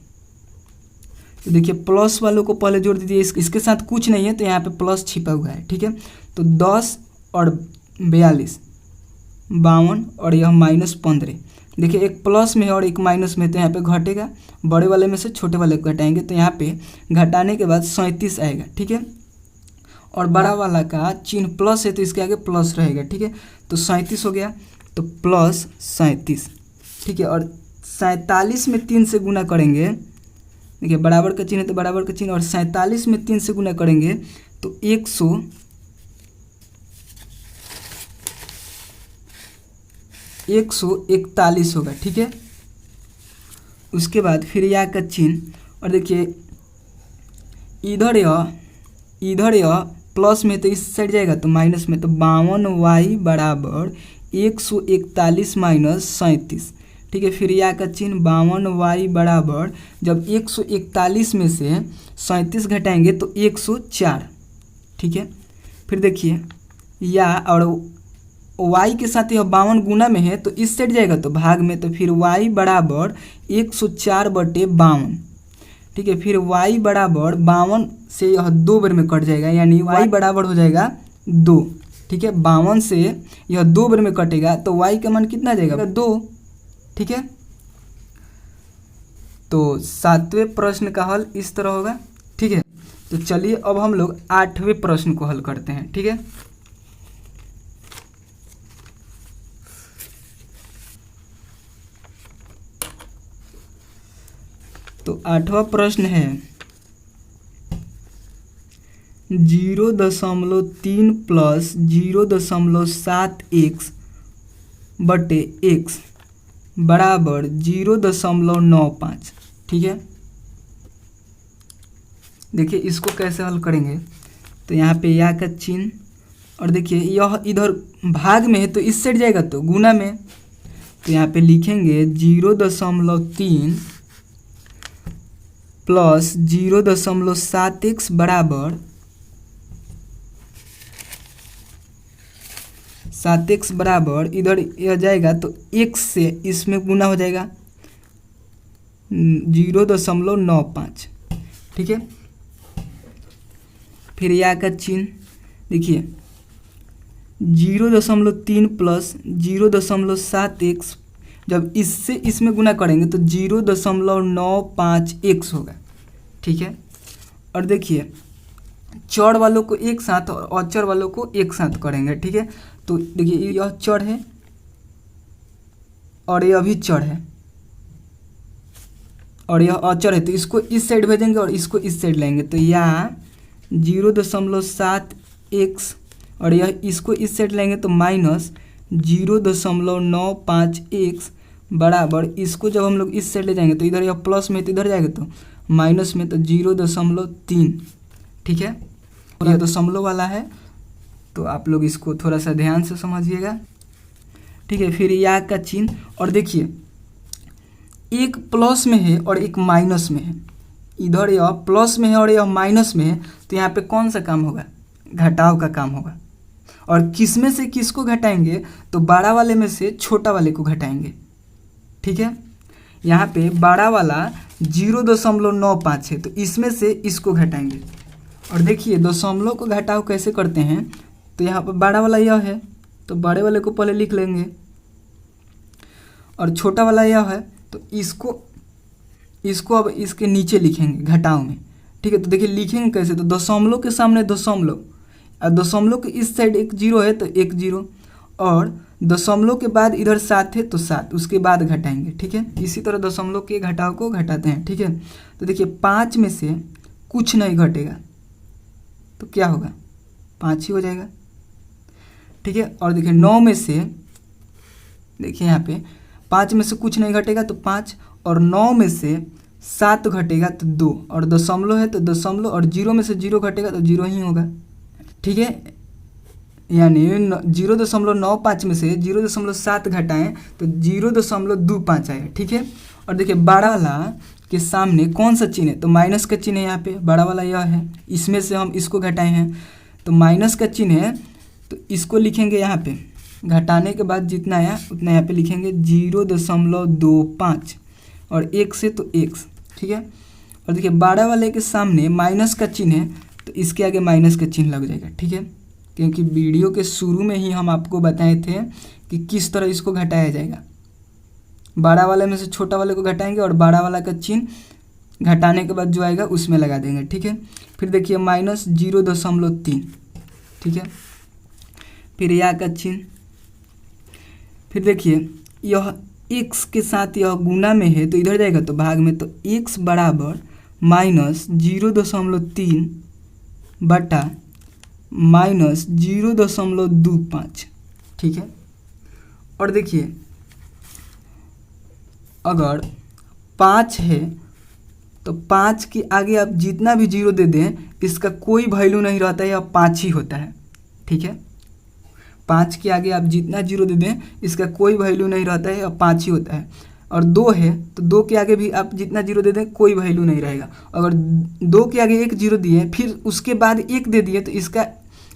तो देखिए प्लस वालों को पहले जोड़ दीजिए, इसके साथ कुछ नहीं है तो यहाँ पे प्लस छिपा हुआ है, ठीक है। तो 10 और 42, 52 और यह -15। देखिए एक प्लस में है और एक माइनस में, तो यहाँ पे घटेगा, बड़े वाले में से छोटे वाले को घटाएंगे तो यहाँ पे घटाने के बाद 37 आएगा, ठीक है। और बड़ा वाला का चिन्ह प्लस है तो इसके आगे प्लस रहेगा, ठीक है। तो 37 हो गया, तो +37, ठीक है। और 47 में 3 से गुना करेंगे, देखिए बराबर का चिन्ह है तो बराबर का चिन्ह, और 47 में 3 से गुना करेंगे तो 141 होगा, ठीक है। उसके बाद फिर या का चिन्ह, और देखिए इधर यह प्लस में तो इस साइड जाएगा तो माइनस में, तो 52y बराबर 141 माइनस 37, ठीक है। फिर या का चिन्ह 52y बराबर, जब 141 में से 37 घटाएंगे तो 104, ठीक है। फिर देखिए या और y के साथ यह 52 गुना में है तो इस साइड जाएगा तो भाग में, तो फिर y बराबर 104/52, ठीक है। फिर y बराबर 52 से यह 2 बार में कट जाएगा, यानी y बराबर हो जाएगा 2, ठीक है। 52 से यह 2 बार में कटेगा तो y का मान कितना जाएगा, 2, ठीक है। तो 7वें प्रश्न का हल इस तरह होगा, ठीक है। तो चलिए अब हम लोग 8वें प्रश्न को हल करते हैं, ठीक है। तो 8वां प्रश्न है 0.3 प्लस 0.7x बटे x बराबर 0.95, ठीक है। देखिए इसको कैसे हल करेंगे, तो यहाँ पे या का चिन्ह, और देखिए यह इधर भाग में है तो इस साइड जाएगा तो गुना में, तो यहाँ पे लिखेंगे 0.3 प्लस 0.7x बराबर 7x बराबर, इधर यह जाएगा तो x से इसमें गुना हो जाएगा 0.95, ठीक है। फिर या का चिन्ह, देखिए 0.3 प्लस 0.7x, जब इससे इसमें गुना करेंगे तो 0.95x होगा, ठीक है। और देखिए चौड़ वालों को एक साथ और अचर वालों को एक साथ करेंगे, ठीक है। तो देखिए यह चौड़ है और यह भी चौड़ है और यह अचर है, तो इसको इस साइड भेजेंगे और इसको इस साइड लाएंगे, तो यहाँ 0.7x और यह इसको इस साइड लाएंगे तो माइनस 0.95x बराबर, इसको जब हम लोग इस साइड ले जाएंगे तो इधर यह प्लस में तो इधर जाएगा तो माइनस में, तो 0.3, ठीक है। और यह दशमलव वाला है तो आप लोग इसको थोड़ा सा ध्यान से समझिएगा, ठीक है। फिर या का चिन्ह, और देखिए एक प्लस में है और एक माइनस में है, इधर यह प्लस में है और यह माइनस में है, तो यहाँ पे कौन सा काम होगा? घटाव का काम होगा। और किस में से किसको घटाएंगे? तो बड़ा वाले में से छोटा वाले को घटाएंगे, ठीक है। यहाँ पे बड़ा वाला 0.95 है, तो इसमें से इसको घटाएंगे। और देखिए दशमलव को घटाव कैसे करते हैं, तो यहाँ पर बड़ा वाला यह है, तो बड़े वाले को पहले लिख लेंगे, और छोटा वाला यह है, तो इसको अब इसके नीचे लिखेंगे घटाव में, ठीक है। तो देखिए लिखेंगे कैसे, तो दशमलव के सामने दशमलव, और दशमलव के इस साइड एक 0 है तो एक 0, और दशमलव के बाद इधर 7 है तो 7, उसके बाद घटाएंगे, ठीक है। इसी तरह दशमलव के घटाव को घटाते हैं, ठीक है। तो देखिए 5 में से कुछ नहीं घटेगा तो क्या होगा? 5 ही हो जाएगा, ठीक है। और देखिए 9 में से, देखिए यहाँ पे 5 में से कुछ नहीं घटेगा तो 5, और 9 में से 7 घटेगा तो 2, और दशमलव है तो दशमलव, और 0 में से 0 घटेगा तो 0 ही होगा, ठीक है। यानी 0.95 में से 0.7 घटाएं तो 0.25 आएगा, ठीक है। और देखिए बड़ा वाला के सामने कौन सा चिन्ह है? तो माइनस का चिन्ह है यहाँ पे, बड़ा वाला यह है, इसमें से हम इसको घटाए हैं तो माइनस का चिन्ह है, तो इसको लिखेंगे यहाँ पे, घटाने के बाद जितना आया उतना यहाँ पे लिखेंगे 0.25, और 1 से तो x, ठीक है। और देखिए बड़ा वाले के सामने माइनस का चिन्ह है, तो इसके आगे माइनस का चिन्ह लग जाएगा, ठीक है। क्योंकि वीडियो के शुरू में ही हम आपको बताए थे कि किस तरह इसको घटाया जाएगा। बड़ा वाले में से छोटा वाले को घटाएंगे और बड़ा वाला का चिन्ह घटाने के बाद जो आएगा उसमें लगा देंगे, ठीक है। फिर देखिए -0.3, ठीक है। फिर या का चिन्ह, फिर देखिए यह x के साथ यह गुना में है तो इधर जाएगा तो भाग में, तो x बराबर -0.3 बटा -0.25, ठीक है। और देखिए अगर 5 है तो 5 के आगे आप जितना भी 0 दे दें इसका कोई वैल्यू नहीं रहता है, यह 5 ही होता है, ठीक है। 5 के आगे आप जितना 0 दे दें इसका कोई वैल्यू नहीं रहता है, यह 5 ही होता है। और 2 है तो 2 के आगे भी आप जितना 0 दे दें कोई वैल्यू नहीं रहेगा। अगर 2 के आगे एक 0 दिए फिर उसके बाद 1 दे दिए तो इसका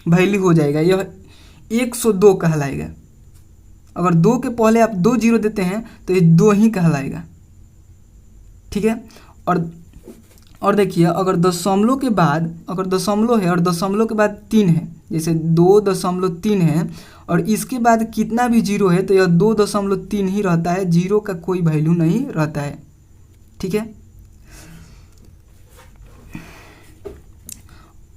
वैल्यू हो जाएगा, यह 102 कहलाएगा। अगर 2 के पहले आप 2 0 देते हैं तो ये 2 ही कहलाएगा, ठीक है। और देखिए अगर दशमलव के बाद, अगर दशमलव है और दशमलव के बाद 3 है, जैसे 2.3 है और इसके बाद कितना भी 0 है तो यह 2.3 ही रहता है, 0 का कोई वैल्यू नहीं रहता है, ठीक है।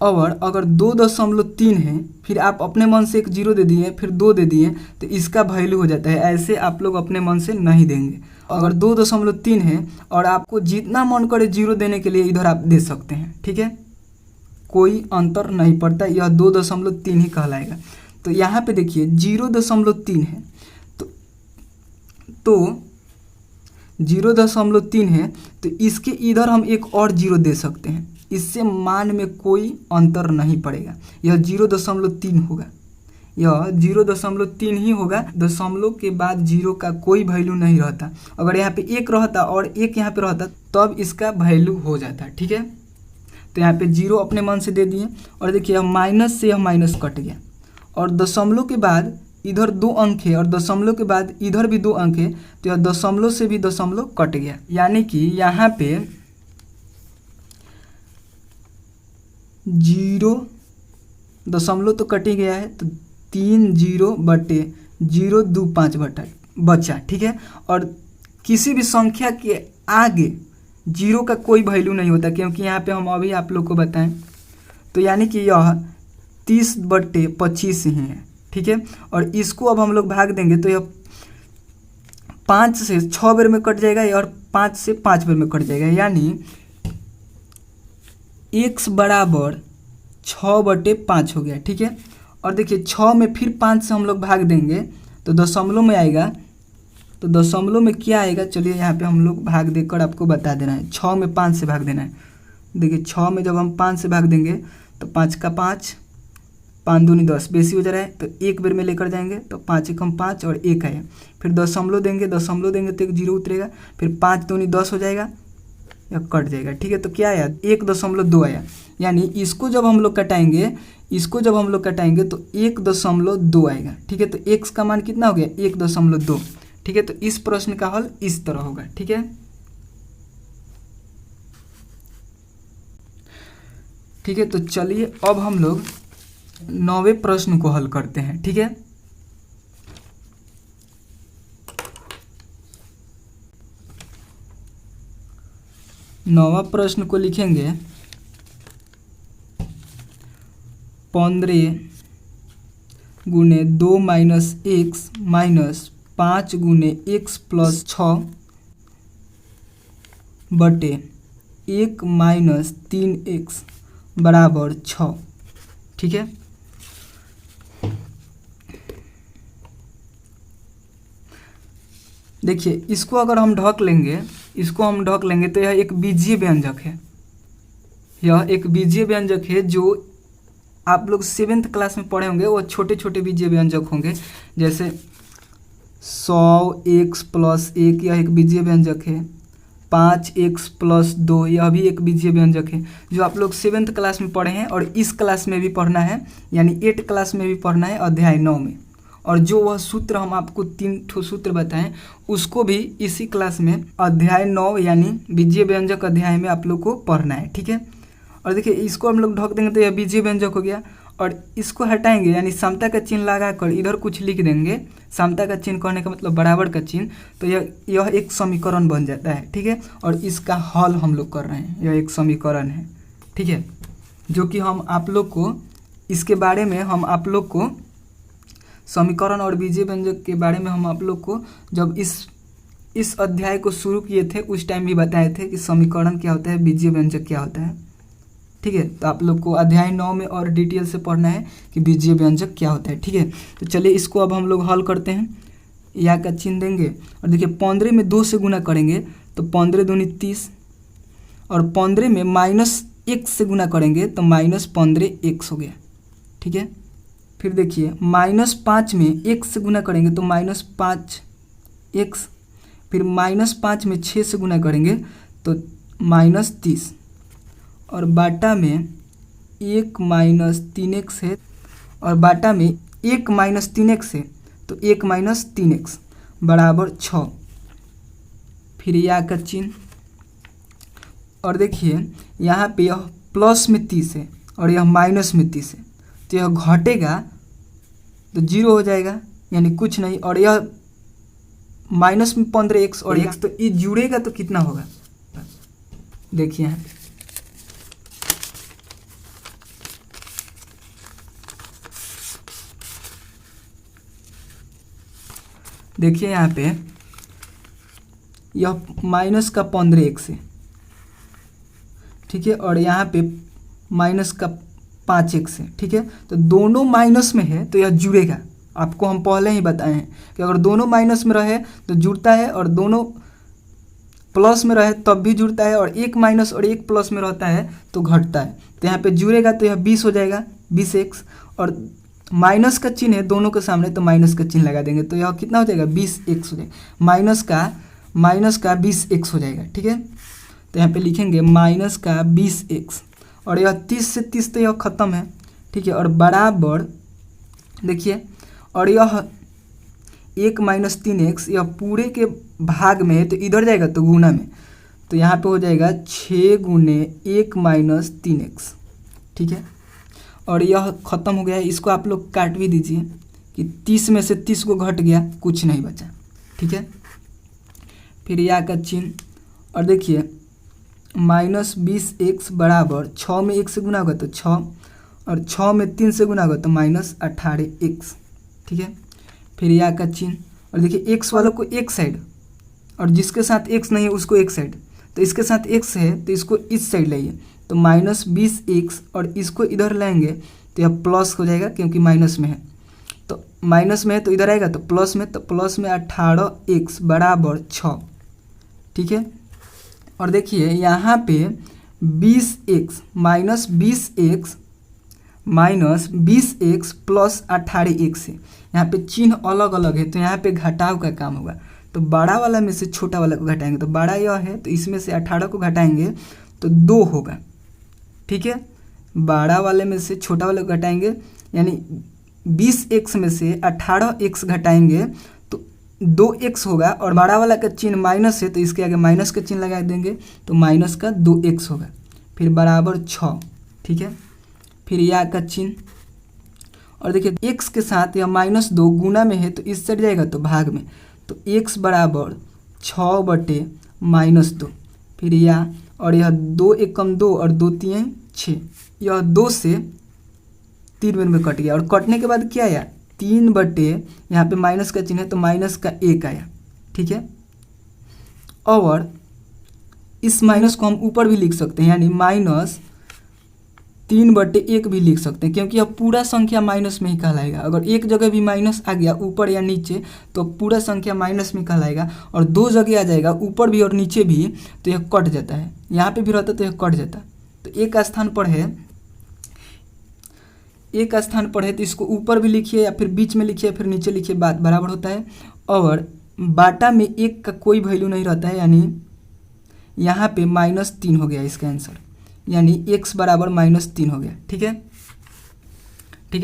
और अगर 2.3 है फिर आप अपने मन से एक 0 दे दिए फिर 2 दे दिए तो इसका वैल्यू हो जाता है, ऐसे आप लोग अपने मन से नहीं देंगे। अगर 2.3 है और आपको जितना मन करे 0 देने के लिए इधर आप दे सकते हैं, ठीक है, कोई अंतर नहीं पड़ता, यह 2.3 ही कहलाएगा। तो यहाँ पे देखिए 0.3 है तो 0.3 है तो इसके इधर हम एक और 0 दे सकते हैं, इससे मान में कोई अंतर नहीं पड़ेगा, यह 0.3 होगा, यह 0.3 ही होगा। दशमलव के बाद 0 का कोई वैल्यू नहीं रहता। अगर यहाँ पे 1 रहता और 1 यहाँ पे रहता तब इसका वैल्यू हो जाता, ठीक है। तो यहाँ पे 0 अपने मन से दे दिए और देखिए माइनस से यह माइनस कट गया, और दशमलव के बाद इधर 2 अंक है और दशमलव के बाद इधर भी 2 अंक है तो यह दशमलव से भी दशमलव कट गया, यानी कि यहाँ पे 0 दशमलव तो कट ही गया है, तो 3/025 बचा, ठीक है। और किसी भी संख्या के आगे 0 का कोई वैल्यू नहीं होता, क्योंकि यहाँ पे हम अभी आप लोग को बताएं तो यानी कि यह 30/25 ही है, ठीक है। और इसको अब हम लोग भाग देंगे तो यह 5 से 6 बार में कट जाएगा और 5 से 5 बार में कट जाएगा, यानी x बराबर 6/5 हो गया, ठीक है। और देखिए 6 में फिर 5 से हम लोग भाग देंगे तो दशमलव में आएगा, तो दशमलव में क्या आएगा, चलिए यहाँ पे हम लोग भाग देकर आपको बता देना है। 6 में 5 से भाग देना है। देखिए 6 में जब हम 5 से भाग देंगे तो 5 का 5, 5 दूनी 10 बेसी हो जा रहा है तो एक बेर में लेकर जाएंगे तो 5 एकम 5 और 1 आया। फिर दशमलव देंगे तो एक 0 उतरेगा। फिर 5 दूनी 10 हो जाएगा या कट जाएगा। ठीक है, तो क्या आया 1.2 आया। यानी इसको जब हम लोग कटाएंगे तो 1.2 आएगा। ठीक है, तो x का मान कितना हो गया 1.2। ठीक है, तो इस प्रश्न का हल इस तरह होगा। ठीक है, ठीक है, तो चलिए अब हम लोग 9वें प्रश्न को हल करते हैं। ठीक है, नौवां प्रश्न को लिखेंगे 15 गुने 2 माइनस एक्स माइनस 5 गुने एक्स प्लस 6 बटे 1 माइनस 3x बराबर 6। ठीक है, देखिए इसको अगर हम ढक लेंगे तो यह एक बीजीय व्यंजक है। यह एक बीजीय व्यंजक है जो आप लोग 7th क्लास में पढ़े होंगे। वो छोटे छोटे बीजीय व्यंजक होंगे, जैसे 100x प्लस 1 यह एक बीजीय व्यंजक है। 5x प्लस 2 यह भी एक बीजीय व्यंजक है, जो आप लोग 7th क्लास में पढ़े हैं और इस क्लास में भी पढ़ना है, यानी 8th क्लास में भी पढ़ना है अध्याय 9 में। और जो वह सूत्र हम आपको 3 ठो सूत्र बताएं उसको भी इसी क्लास में अध्याय 9 यानी बीजीय व्यंजक अध्याय में आप लोग को पढ़ना है। ठीक है, और देखिए इसको हम लोग ढक देंगे तो यह बीजीय व्यंजक हो गया। और इसको हटाएंगे यानी समता का चिन्ह लगाकर इधर कुछ लिख देंगे। समता का चिन्ह कहने का मतलब बराबर का चिन्ह, तो यह एक समीकरण बन जाता है। ठीक है, और इसका हल हम लोग कर रहे हैं। यह एक समीकरण है। ठीक है, जो कि हम आप लोग को इसके बारे में समीकरण और बीजीय व्यंजक के बारे में हम आप लोग को जब इस अध्याय को शुरू किए थे उस टाइम भी बताए थे कि समीकरण क्या होता है, बीजीय व्यंजक क्या होता है। ठीक है, तो आप लोग को अध्याय 9 में और डिटेल से पढ़ना है कि बीजीय व्यंजक क्या होता है। ठीक है, तो चलिए इसको अब हम लोग हल करते हैं। या का चिन्ह देंगे और देखिए 15 में 2 से गुना करेंगे तो 15 दूनी 30 और 15 में -1 से गुना करेंगे तो -15x हो गया। ठीक है, फिर देखिए -5 में 1 से गुना करेंगे तो -5x, फिर -5 में 6 से गुना करेंगे तो -30 और बाटा में 1 - 3x है और बाटा में 1 - 3x है तो 1 - 3x बराबर 6। फिर या का चिन्ह और देखिए यहाँ पे यह प्लस में 30 है और यह माइनस में 30 है, तो यह घटेगा तो 0 हो जाएगा यानी कुछ नहीं। और यह माइनस में 15x और x, तो ये जुड़ेगा तो कितना होगा देखिए यहाँ पे देखिए यहाँ पे यह माइनस का 15x है। ठीक है, और यहाँ पे माइनस का 5x है। ठीक है, तो दोनों माइनस में है तो यह जुड़ेगा। आपको हम पहले ही बताए हैं कि अगर दोनों माइनस में रहे तो जुड़ता है और दोनों प्लस में रहे तब भी जुड़ता है, और एक माइनस और एक प्लस में रहता है तो घटता है। तो यहाँ पे जुड़ेगा तो यह 20 हो जाएगा 20x, और माइनस का चिन्ह है दोनों के सामने तो माइनस का चिन्ह लगा देंगे तो यह कितना हो जाएगा 20x हो जाएगा। माइनस का 20x हो जाएगा। ठीक है, तो यहाँ पे लिखेंगे माइनस का 20x और यह 30 से 30 तो यह खत्म है। ठीक है, और बराबर देखिए, और यह 1 - 3x यह पूरे के भाग में है तो इधर जाएगा तो गुना में, तो यहाँ पे हो जाएगा 6 गुने 1 - 3x। ठीक है, और यह ख़त्म हो गया है। इसको आप लोग काट भी दीजिए कि 30 में से 30 को घट गया, कुछ नहीं बचा। ठीक है, फिर या का चिन्ह और देखिए -20x बराबर 6 में 1 से गुना होगा तो 6 और 6 में 3 से गुना होगा तो -18x। ठीक है, फिर या का चिन्ह और देखिए x वालों को एक साइड और जिसके साथ x नहीं है उसको एक साइड, तो इसके साथ x है तो इसको इस साइड लाइए तो -20x और इसको इधर लाएंगे तो यह प्लस हो जाएगा क्योंकि माइनस में है, तो माइनस में है तो इधर आएगा तो प्लस में 18x बराबर 6। ठीक है, और देखिए यहाँ पे 20x minus 20x plus 18x है। यहाँ पे चिन्ह अलग अलग है तो यहाँ पे घटाव का काम होगा। तो बड़ा वाला में से छोटा वाला को घटाएंगे तो बड़ा यह है, तो इसमें से 18 को घटाएंगे तो 2 होगा। ठीक है, बड़ा वाले में से छोटा वाले को घटाएंगे यानी 20x में से 18x घटाएंगे तो 2x होगा, और बड़ा वाला का चिन्ह माइनस है तो इसके आगे माइनस का चिन्ह लगा देंगे तो माइनस का 2x होगा, फिर बराबर 6। ठीक है, फिर या का चिन्ह, और देखिए x के साथ यह -2 गुना में है तो इस साइड जाएगा तो भाग में, तो x बराबर 6/-2, फिर या, और यह 2 एकम 2 और 2 तिहाई 6, यह 2 से 3 में कट गया, और कटने के बाद क्या आया 3/, यहाँ पे माइनस का चिन्ह है तो माइनस का 1 आया। ठीक है, और इस माइनस को हम ऊपर भी लिख सकते हैं यानी -3/1 भी लिख सकते हैं, क्योंकि अब पूरा संख्या माइनस में ही कहलाएगा। अगर एक जगह भी माइनस आ गया ऊपर या नीचे तो पूरा संख्या माइनस में कहलाएगा, और 2 जगह आ जाएगा ऊपर भी और नीचे भी तो यह कट जाता है, यहाँ पे भी रहता तो यह कट जाता। तो एक स्थान पर है तो इसको ऊपर भी लिखिए या फिर बीच में लिखिए फिर नीचे लिखिए, बात बराबर होता है। और बाटा में 1 का कोई वैल्यू नहीं रहता है, यानी यहाँ पे -3 हो गया इसका आंसर, यानी x बराबर -3 हो गया। ठीक है,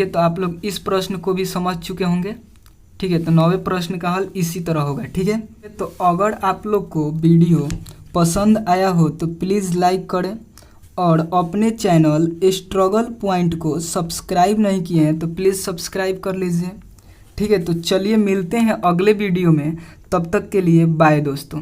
तो आप लोग इस प्रश्न को भी समझ चुके होंगे। ठीक है, तो 9वें प्रश्न का हल इसी तरह होगा। ठीक है, तो अगर आप लोग को वीडियो पसंद आया हो तो प्लीज़ लाइक करें, और अपने चैनल स्ट्रगल पॉइंट को सब्सक्राइब नहीं किए हैं तो प्लीज़ सब्सक्राइब कर लीजिए। ठीक है, तो चलिए मिलते हैं अगले वीडियो में, तब तक के लिए बाय दोस्तों।